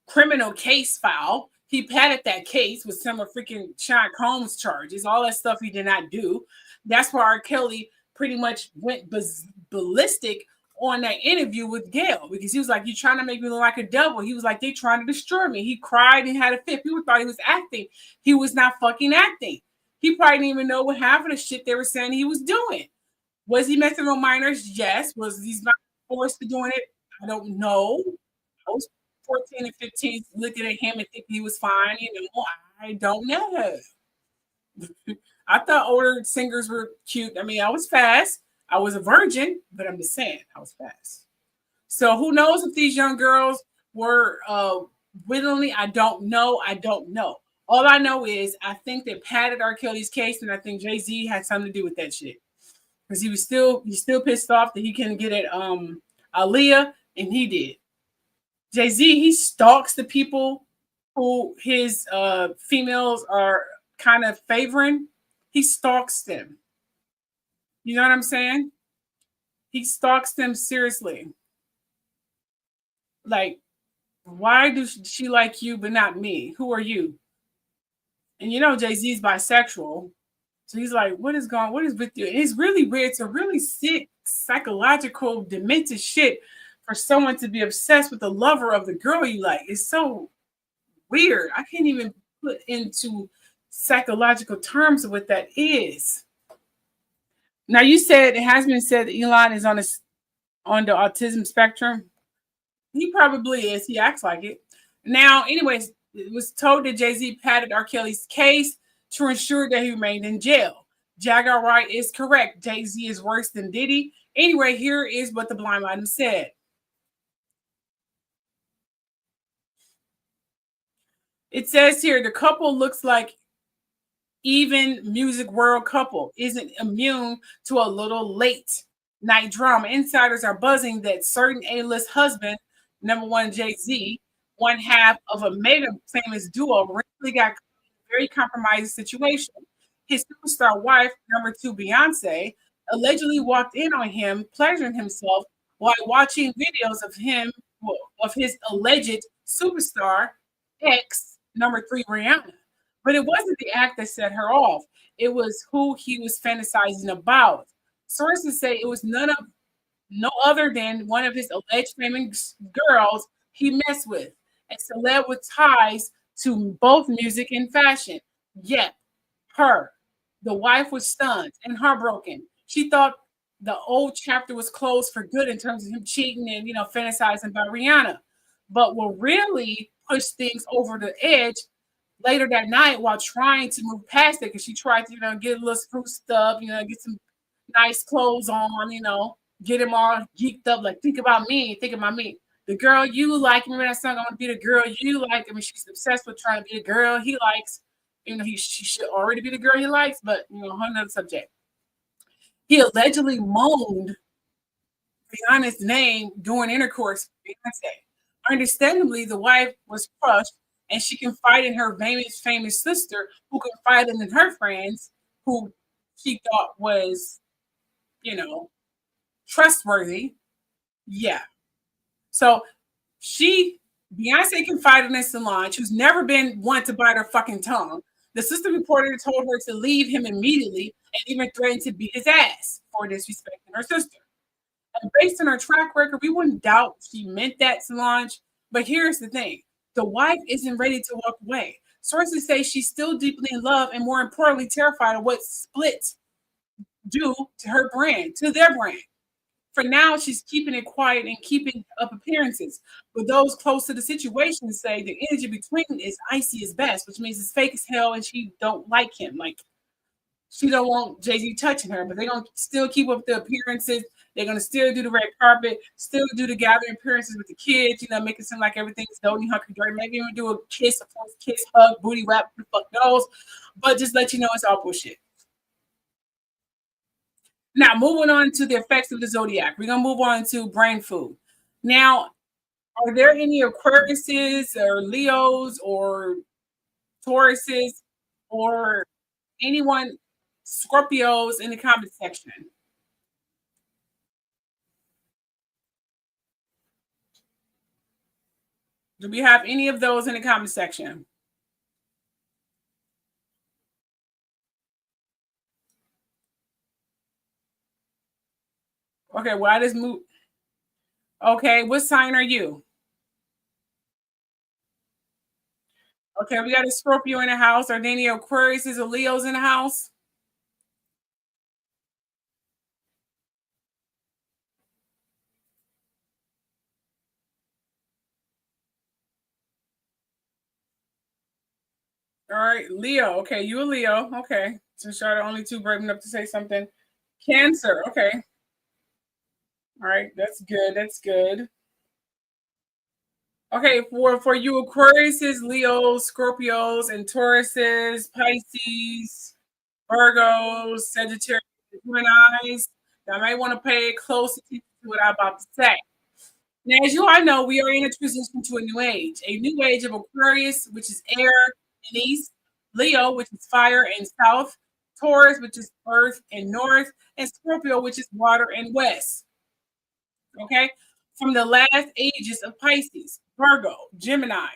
criminal case file. He padded that case with some of freaking Sean Combs charges, all that stuff he did not do. That's why R. Kelly pretty much went ballistic on that interview with Gail, because he was like, "You trying to make me look like a devil?" He was like, "They trying to destroy me." He cried and had a fit. People thought he was acting. He was not fucking acting. He probably didn't even know what half of the shit they were saying he was doing. Was he messing with minors? Yes. Was he not forced to doing it? I don't know. I was 14 and 15 looking at him and thinking he was fine. I don't know. I thought older singers were cute. I mean, I was fast. I was a virgin, but I'm just saying I was fast. So who knows if these young girls were willingly? I don't know. All I know is I think they padded R. Kelly's case, and I think Jay-Z had something to do with that shit. Because he's still pissed off that he couldn't get at Aaliyah, and he did. Jay-Z, he stalks the people who his females are kind of favoring. He stalks them. You know what I'm saying? He stalks them seriously. Like, why does she like you but not me? Who are you? And Jay-Z's bisexual. So he's like, what is with you? And it's really weird. It's a really sick, psychological, demented shit for someone to be obsessed with the lover of the girl you like. It's so weird. I can't even put into psychological terms of what that is. Now, you said it has been said that Elon is on the autism spectrum. He probably is. He acts like it. Now, anyways, it was told that Jay-Z padded R. Kelly's case to ensure that he remained in jail. Jagger Wright is correct. Jay-Z is worse than Diddy. Anyway, here is what the blind item said. It says here, the couple looks like even music world couple, isn't immune to a little late night drama. Insiders are buzzing that certain A-list husband, number one Jay-Z, one half of a mega famous duo, recently got in a very compromising situation. His superstar wife, number two Beyonce, allegedly walked in on him pleasuring himself while watching videos of his alleged superstar ex, number three Rihanna. But it wasn't the act that set her off. It was who he was fantasizing about. Sources say it was no other than one of his alleged famous girls he messed with, a celeb with ties to both music and fashion. Yet, the wife was stunned and heartbroken. She thought the old chapter was closed for good in terms of him cheating and, fantasizing about Rihanna. But what really pushed things over the edge later that night while trying to move past it, because she tried to, get a little spruced up, get some nice clothes on, get him all geeked up, like, think about me. The girl you like, remember that song, I want to be the girl you like? I mean, she's obsessed with trying to be the girl he likes. She should already be the girl he likes, but, another subject. He allegedly moaned Rihanna's name during intercourse with Beyonce. Understandably, the wife was crushed, and she confided in her famous sister, who confided in her friends, who she thought was, trustworthy. Yeah. So Beyonce confided in Solange, who's never been one to bite her fucking tongue. The sister reportedly told her to leave him immediately and even threatened to beat his ass for disrespecting her sister. And based on her track record, we wouldn't doubt she meant that, Solange. But here's the thing. The wife isn't ready to walk away. Sources say she's still deeply in love and, more importantly, terrified of what split do to her brand, to their brand. For now, she's keeping it quiet and keeping up appearances. But those close to the situation say the energy between is icy as best, which means it's fake as hell, and she don't like him. Like, she don't want Jay-Z touching her, but they're going to still keep up the appearances. They're going to still do the red carpet, still do the gathering appearances with the kids, make it seem like everything's doty, hunky-dory. Maybe even do a kiss, a forced kiss, hug, booty wrap, who the fuck knows. But just let you know it's all bullshit. Now, moving on to the effects of the Zodiac. We're going to move on to brain food. Now, are there any Aquariuses or Leos or Tauruses or anyone, Scorpios, in the comment section? Do we have any of those in the comment section? Okay, well, I just moved. Okay, what sign are you? Okay, we got a Scorpio in the house. Are there any Aquarius or Leos in the house? All right, Leo. Okay, you a Leo. Okay. Since y'all the only two brave enough to say something. Cancer. Okay. All right, that's good. That's good. Okay, for you Aquariuses, Leos, Scorpios, and Tauruses, Pisces, Virgos, Sagittarius, Geminis, I might want to pay close attention to what I'm about to say. Now, as you all know, we are in a transition to a new age of Aquarius, which is air and east, Leo, which is fire and south, Taurus, which is earth and north, and Scorpio, which is water and west. Okay, from the last ages of Pisces, Virgo, Gemini,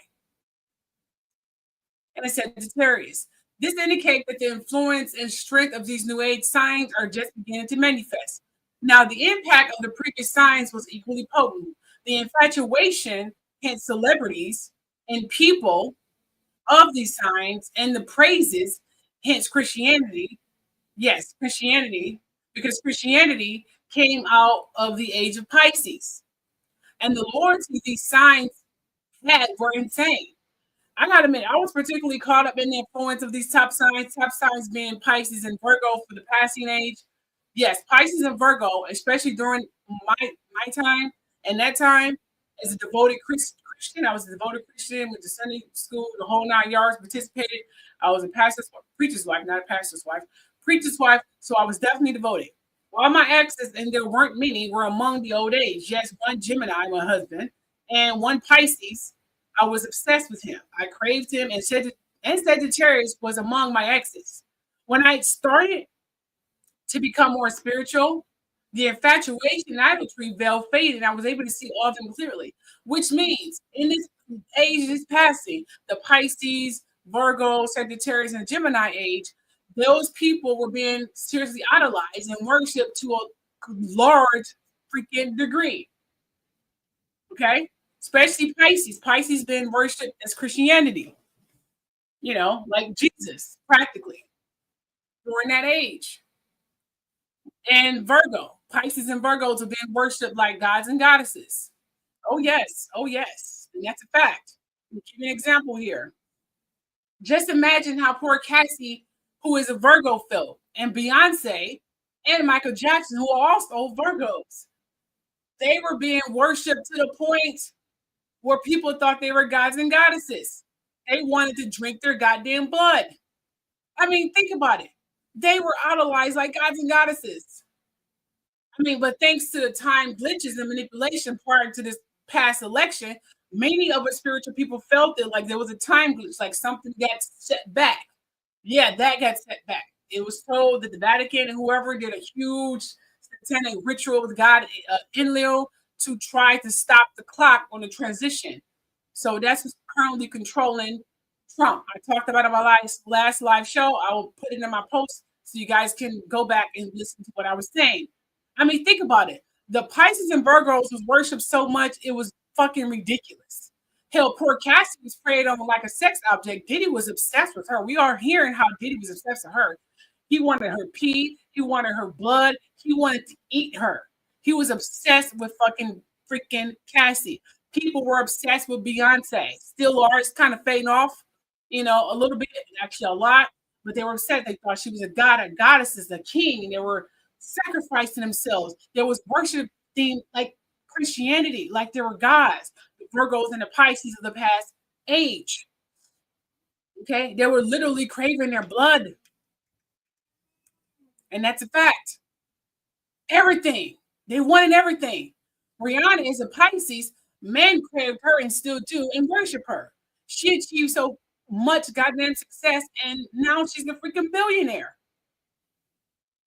and Sagittarius. This indicates that the influence and strength of these new age signs are just beginning to manifest. Now, the impact of the previous signs was equally potent. The infatuation, hence celebrities and people of these signs, and the praises, hence Christianity. Yes, Christianity, because Christianity came out of the age of Pisces. And the loyalty these signs had were insane. I gotta admit, I was particularly caught up in the influence of these top signs being Pisces and Virgo for the passing age. Yes, Pisces and Virgo, especially during my time and that time as a devoted Christian. I was a devoted Christian, went to Sunday school, the whole 9 yards, participated. I was a preacher's wife, not a pastor's wife, preacher's wife. So I was definitely devoted. All my exes, and there weren't many, were among the old age. Yes, one Gemini, my husband, and one Pisces. I was obsessed with him. I craved him, and Sagittarius was among my exes. When I started to become more spiritual, the infatuation and idolatry veil faded, and I was able to see all of them clearly, which means in this age is passing, the Pisces, Virgo, Sagittarius, and Gemini age, those people were being seriously idolized and worshipped to a large freaking degree. Okay? Especially Pisces. Pisces been worshipped as Christianity, like Jesus, practically, during that age. And Virgo, Pisces and Virgos have been worshipped like gods and goddesses. Oh, yes. Oh, yes. And that's a fact. I'll give you an example here. Just imagine how poor Cassie, who is a Virgo, felt, and Beyonce and Michael Jackson, who are also Virgos. They were being worshipped to the point where people thought they were gods and goddesses. They wanted to drink their goddamn blood. I mean, think about it. They were idolized like gods and goddesses. I mean, but thanks to the time glitches and manipulation prior to this past election, many of us spiritual people felt it like there was a time glitch, like something got set back. Yeah, that got set back. It was told that the Vatican and whoever did a huge satanic ritual with God Enlil to try to stop the clock on the transition. So that's what's currently controlling Trump. I talked about it in my last live show. I will put it in my post so you guys can go back and listen to what I was saying. I mean, think about it. The Pisces and Virgos was worshipped so much, it was fucking ridiculous. Hell, poor Cassie was preyed on like a sex object. Diddy was obsessed with her. We are hearing how Diddy was obsessed with her. He wanted her pee. He wanted her blood. He wanted to eat her. He was obsessed with fucking freaking Cassie. People were obsessed with Beyonce. Still are. It's kind of fading off, a little bit, actually a lot. But they were obsessed. They thought she was a god, a goddess, is a king. And they were sacrificing themselves. There was worship themed like Christianity, like there were gods, the Virgos and the Pisces of the past age. Okay, they were literally craving their blood. And that's a fact. Everything. They wanted everything. Rihanna is a Pisces. Men crave her and still do and worship her. She achieved so much goddamn success, and now she's a freaking billionaire.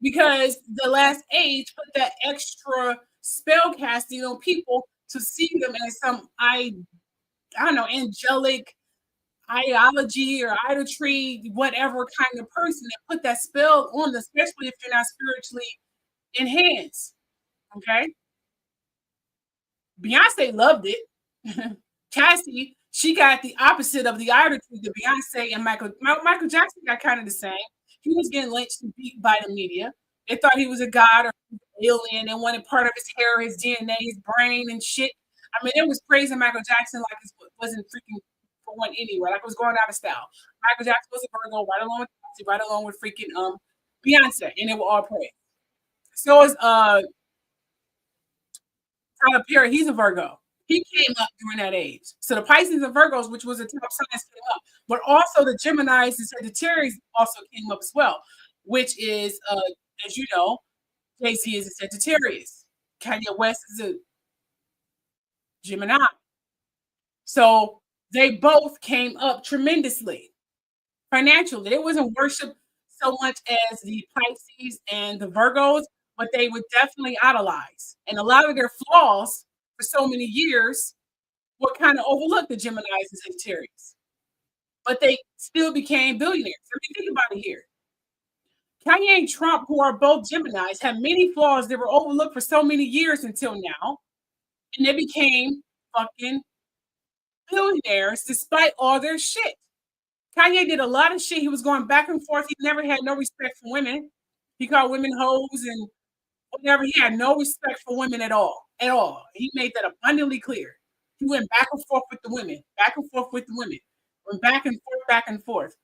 Because the last age put that extra spell casting on people to see them as some I don't know, angelic ideology or idolatry, whatever kind of person that put that spell on them, especially if you're not spiritually enhanced. Okay. Beyonce loved it. Cassie, she got the opposite of the idolatry that Beyonce and Michael Jackson got kind of the same. He was getting lynched and beat by the media. They thought he was a god or an alien and wanted part of his hair, his DNA, his brain, and shit. I mean, it was praising Michael Jackson like it wasn't freaking for one anywhere, like it was going out of style. Michael Jackson was a Virgo, right along with freaking Beyonce, and they were all praised. So is Tyler Perry, he's a Virgo. He came up during that age. So the Pisces and Virgos, which was a top signs, came up. But also the Geminis and Sagittarius also came up as well, which is, as you know, Jay-Z is a Sagittarius. Kanye West is a Gemini. So they both came up tremendously financially. It wasn't worship so much as the Pisces and the Virgos, but they would definitely idolize. And a lot of their flaws for so many years were kind of overlooked, the Geminis and Sagittarius. But they still became billionaires. I mean, think about it here. Kanye and Trump, who are both Geminis, had many flaws that were overlooked for so many years until now. And they became fucking billionaires despite all their shit. Kanye did a lot of shit. He was going back and forth. He never had no respect for women. He called women hoes and whatever. He had no respect for women at all. At all. He made that abundantly clear. He went back and forth with the women. Back and forth with the women. Went back and forth, back and forth.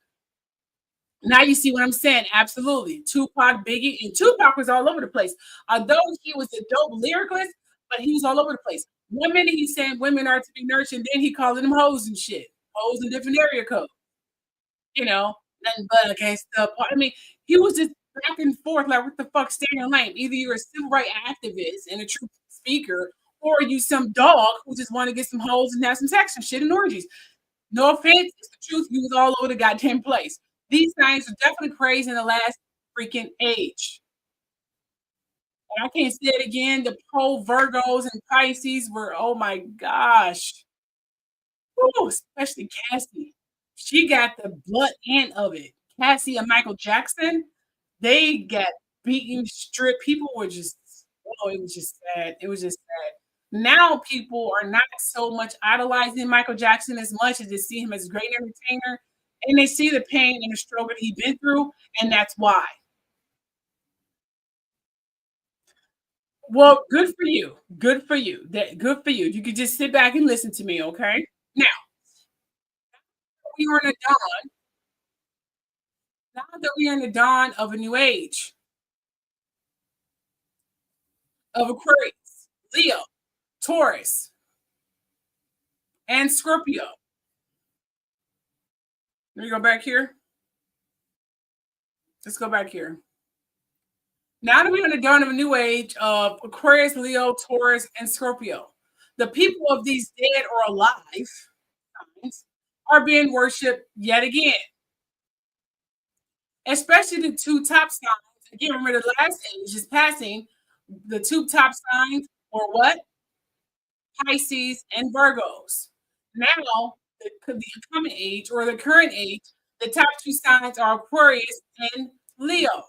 Now you see what I'm saying? Absolutely. Tupac, Biggie, and Tupac was all over the place. Although he was a dope lyricist, but he was all over the place. One minute he's saying women are to be nurtured, and then he calling them hoes and shit. Hoes in different area codes. You know, nothing but against the part. I mean, he was just back and forth, like, what the fuck, stay in your lane. Either you're a civil rights activist and a true speaker, or you some dog who just want to get some hoes and have some sex and shit and orgies. No offense, it's the truth. He was all over the goddamn place. These things are definitely praised in the last freaking age. And I can't say it again. The pro Virgos and Pisces were, oh my gosh. Ooh, especially Cassie. She got the blood end of it. Cassie and Michael Jackson, they got beaten, stripped. People were just, oh, it was just sad. It was just sad. Now people are not so much idolizing Michael Jackson as much as they see him as a great entertainer, and they see the pain and the struggle that he's been through, and that's why. Well, good for you. Good for you. Good for you. You could just sit back and listen to me, okay? Now, we are in the dawn. Now that we are in the dawn of a new age of Aquarius, Leo, Taurus, and Scorpio. Let me go back here. Let's go back here. Now that we're in the dawn of a new age of Aquarius, Leo, Taurus, and Scorpio, the people of these dead or alive signs are being worshipped yet again. Especially the two top signs. Again, remember the last age is passing. The two top signs were what? Pisces and Virgos. Now, the coming age or the current age, the top two signs are Aquarius and Leo.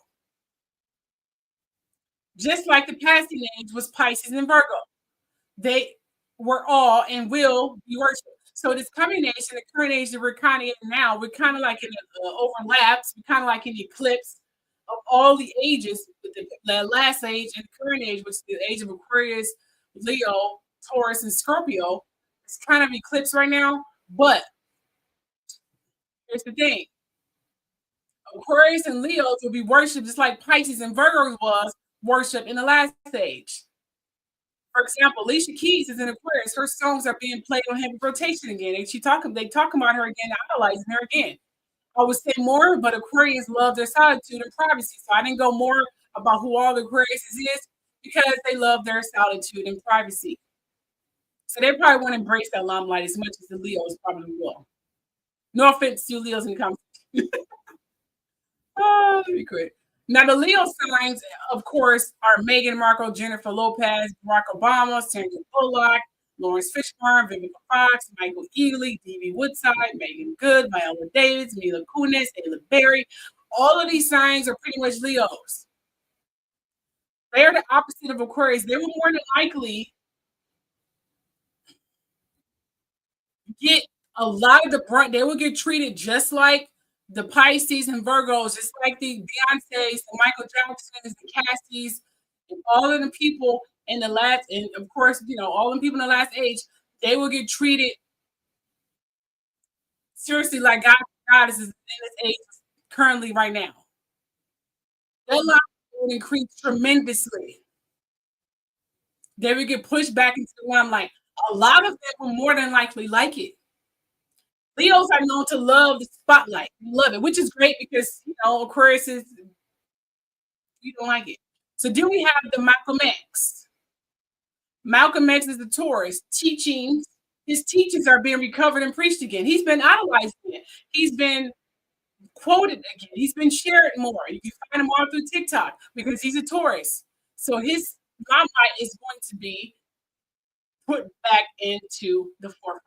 Just like the passing age was Pisces and Virgo. They were all and will be worshipped. So this coming age and the current age that we're kind of in now, we're kind of like in overlaps, we're kind of like in the eclipse of all the ages, the last age and the current age, which is the age of Aquarius, Leo, Taurus, and Scorpio. It's kind of eclipse right now, but here's the thing. Aquarius and Leos will be worshipped just like Pisces and Virgo was worshipped in the last age. For example, Alicia Keys is in Aquarius. Her songs are being played on heavy rotation again. And they talk about her again, idolizing her again. I would say more, but Aquarians love their solitude and privacy. So I didn't go more about who all the Aquarius is because they love their solitude and privacy. So they probably won't embrace that limelight as much as the Leos probably will. No offense to Leos in the conversation. Oh, let me quit. Now, the Leo signs, of course, are Meghan Markle, Jennifer Lopez, Barack Obama, Sandra Bullock, Lawrence Fishburne, Vivica Fox, Michael Ealy, D.B. Woodside, Megan Good, Viola Davis, Mila Kunis, Ayla Berry. All of these signs are pretty much Leos. They're the opposite of Aquarius. They will more than likely get a lot of the brunt. They will get treated just like the Pisces and Virgos, just like the Beyoncé's, the Michael Jacksons, the Cassies, and all of the people in the last, and of course, all the people in the last age, they will get treated seriously like God is in this age currently right now. Their lives will increase tremendously. They would get pushed back into the limelight. A lot of them will more than likely like it. Leos are known to love the spotlight. Love it, which is great because, Aquarius is, you don't like it. So then we have the Malcolm X. Malcolm X is the Taurus. His teachings are being recovered and preached again. He's been idolized again. He's been quoted again. He's been shared more. You can find him all through TikTok because he's a Taurus. So his limelight is going to be put back into the forefront.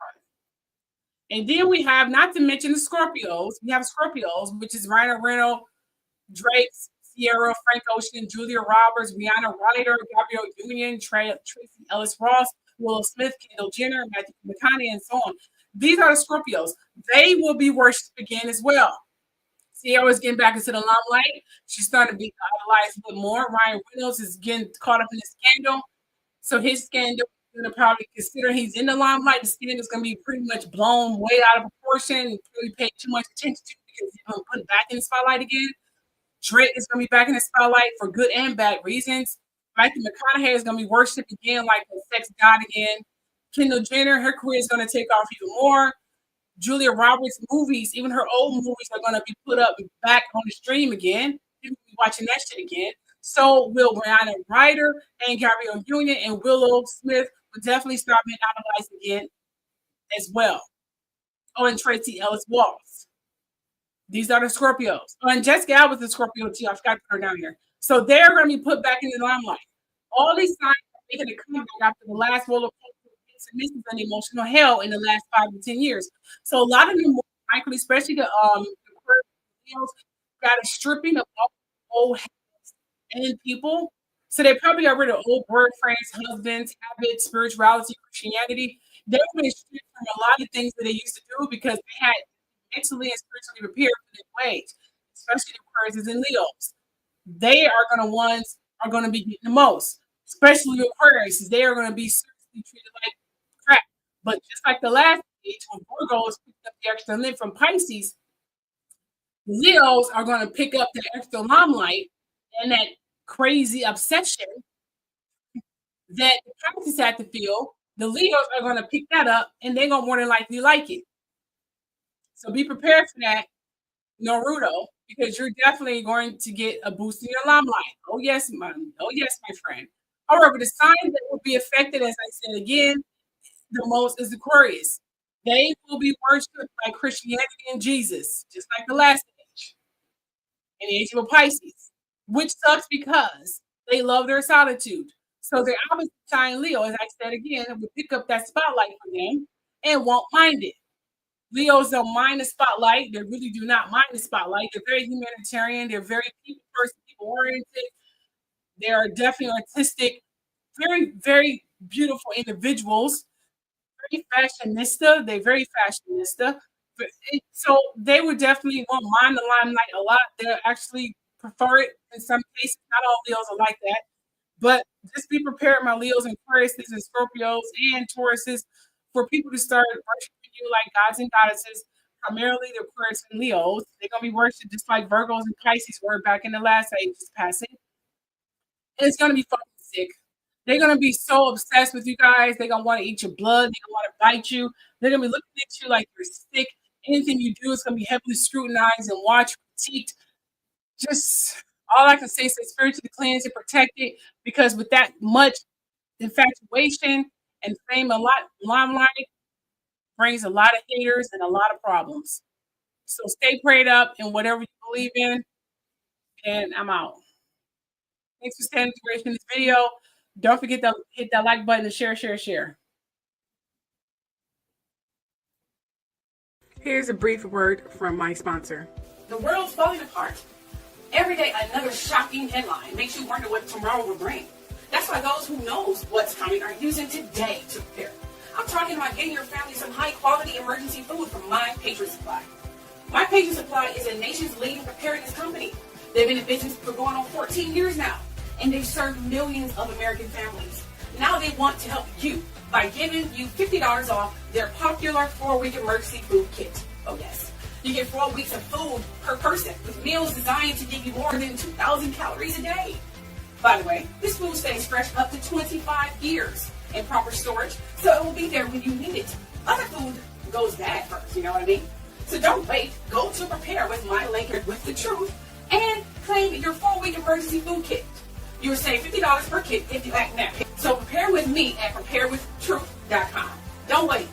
And then we have, not to mention the Scorpios, we have Scorpios, which is Ryan Reynolds, Drake, Sierra, Frank Ocean, Julia Roberts, Rihanna Ryder, Gabrielle Union, Tracy Ellis Ross, Will Smith, Kendall Jenner, Matthew McConaughey, and so on. These are the Scorpios. They will be worshipped again as well. Sierra's getting back into the limelight. She's starting to be idolized a bit more. Ryan Reynolds is getting caught up in the scandal. So his scandal, going to probably consider he's in the limelight. The scandal is going to be pretty much blown way out of proportion and really paid too much attention to because he's going to put back in the spotlight again. Drake is going to be back in the spotlight for good and bad reasons. Matthew McConaughey is going to be worshipped again like a sex god again. Kendall Jenner, her career is going to take off even more. Julia Roberts' movies, even her old movies, are going to be put up back on the stream again. People will be watching that shit again. So will Rihanna Ryder and Gabrielle Union and Willow Smith will definitely start being idolized again as well. Oh, and Tracy Ellis Ross. These are the Scorpios. Oh, and Jessica Alba's the Scorpio too. I forgot to put her down here. So they're going to be put back in the limelight. All these signs are making a comeback after the last roller coaster and emotional hell in the last 5 to 10 years. So a lot of them, likely, especially the Scorpios, got a stripping of all old habits and people. So they probably got rid of old boyfriends, husbands, habits, spirituality, Christianity. They've been stripped from a lot of things that they used to do because they had mentally and spiritually prepared for their ways, especially the Aquarius and Leos. They are going to be getting the most, especially the Aquarius. They are going to be seriously treated like crap. But just like the last age, when Virgos picked up the extra limb from Pisces, Leos are going to pick up the extra limelight and that crazy obsession that the Pisces had to feel. The Leos are going to pick that up and they're going to more than likely like it. So be prepared for that, Naruto, because you're definitely going to get a boost in your limelight. Oh yes, my friend. However, the sign that will be affected, as I said again, the most is Aquarius. They will be worshipped by Christianity and Jesus, just like the last age, in the age of Pisces, which sucks because they love their solitude. So their opposite sign, Leo, as I said again, will pick up that spotlight for them and won't mind it. Leos don't mind the spotlight. They really do not mind the spotlight. They're very humanitarian. They're very people first, people oriented. They are definitely artistic, very, very beautiful individuals. Very fashionista. They're very fashionista. So they would definitely won't mind the limelight a lot. They'll actually prefer it in some cases. Not all Leos are like that. But just be prepared, my Leos and Aquarius and Scorpios and Tauruses, for people to start worshiping you like gods and goddesses, primarily the Aquarius and Leos. They're going to be worshipped just like Virgos and Pisces were back in the last ages passing. And it's going to be fucking sick. They're going to be so obsessed with you guys. They're going to want to eat your blood. They're going to want to bite you. They're going to be looking at you like you're sick. Anything you do is going to be heavily scrutinized and watched, critiqued. Just all I can say is spiritually cleansed and protected, because with that much infatuation and fame, a lot limelight brings a lot of haters and a lot of problems. So stay prayed up in whatever you believe in. And I'm out. Thanks for staying in this video. Don't forget to hit that like button and share. Here's a brief word from my sponsor. The world's falling apart. Every day, another shocking headline makes you wonder what tomorrow will bring. That's why those who knows what's coming are using today to prepare. I'm talking about getting your family some high-quality emergency food from My Patriot Supply. My Patriot Supply is a nation's leading preparedness company. They've been in business for going on 14 years now, and they've served millions of American families. Now they want to help you by giving you $50 off their popular 4-week emergency food kit. Oh yes, you get 4 weeks of food per person with meals designed to give you more than 2,000 calories a day. By the way, this food stays fresh up to 25 years in proper storage, so it will be there when you need it. Other food goes bad first, you know what I mean? So don't wait. Go to prepare with my link with the truth and claim your 4-week emergency food kit. You'll save $50 per kit if you act now. So prepare with me at preparewithtruth.com. Don't wait.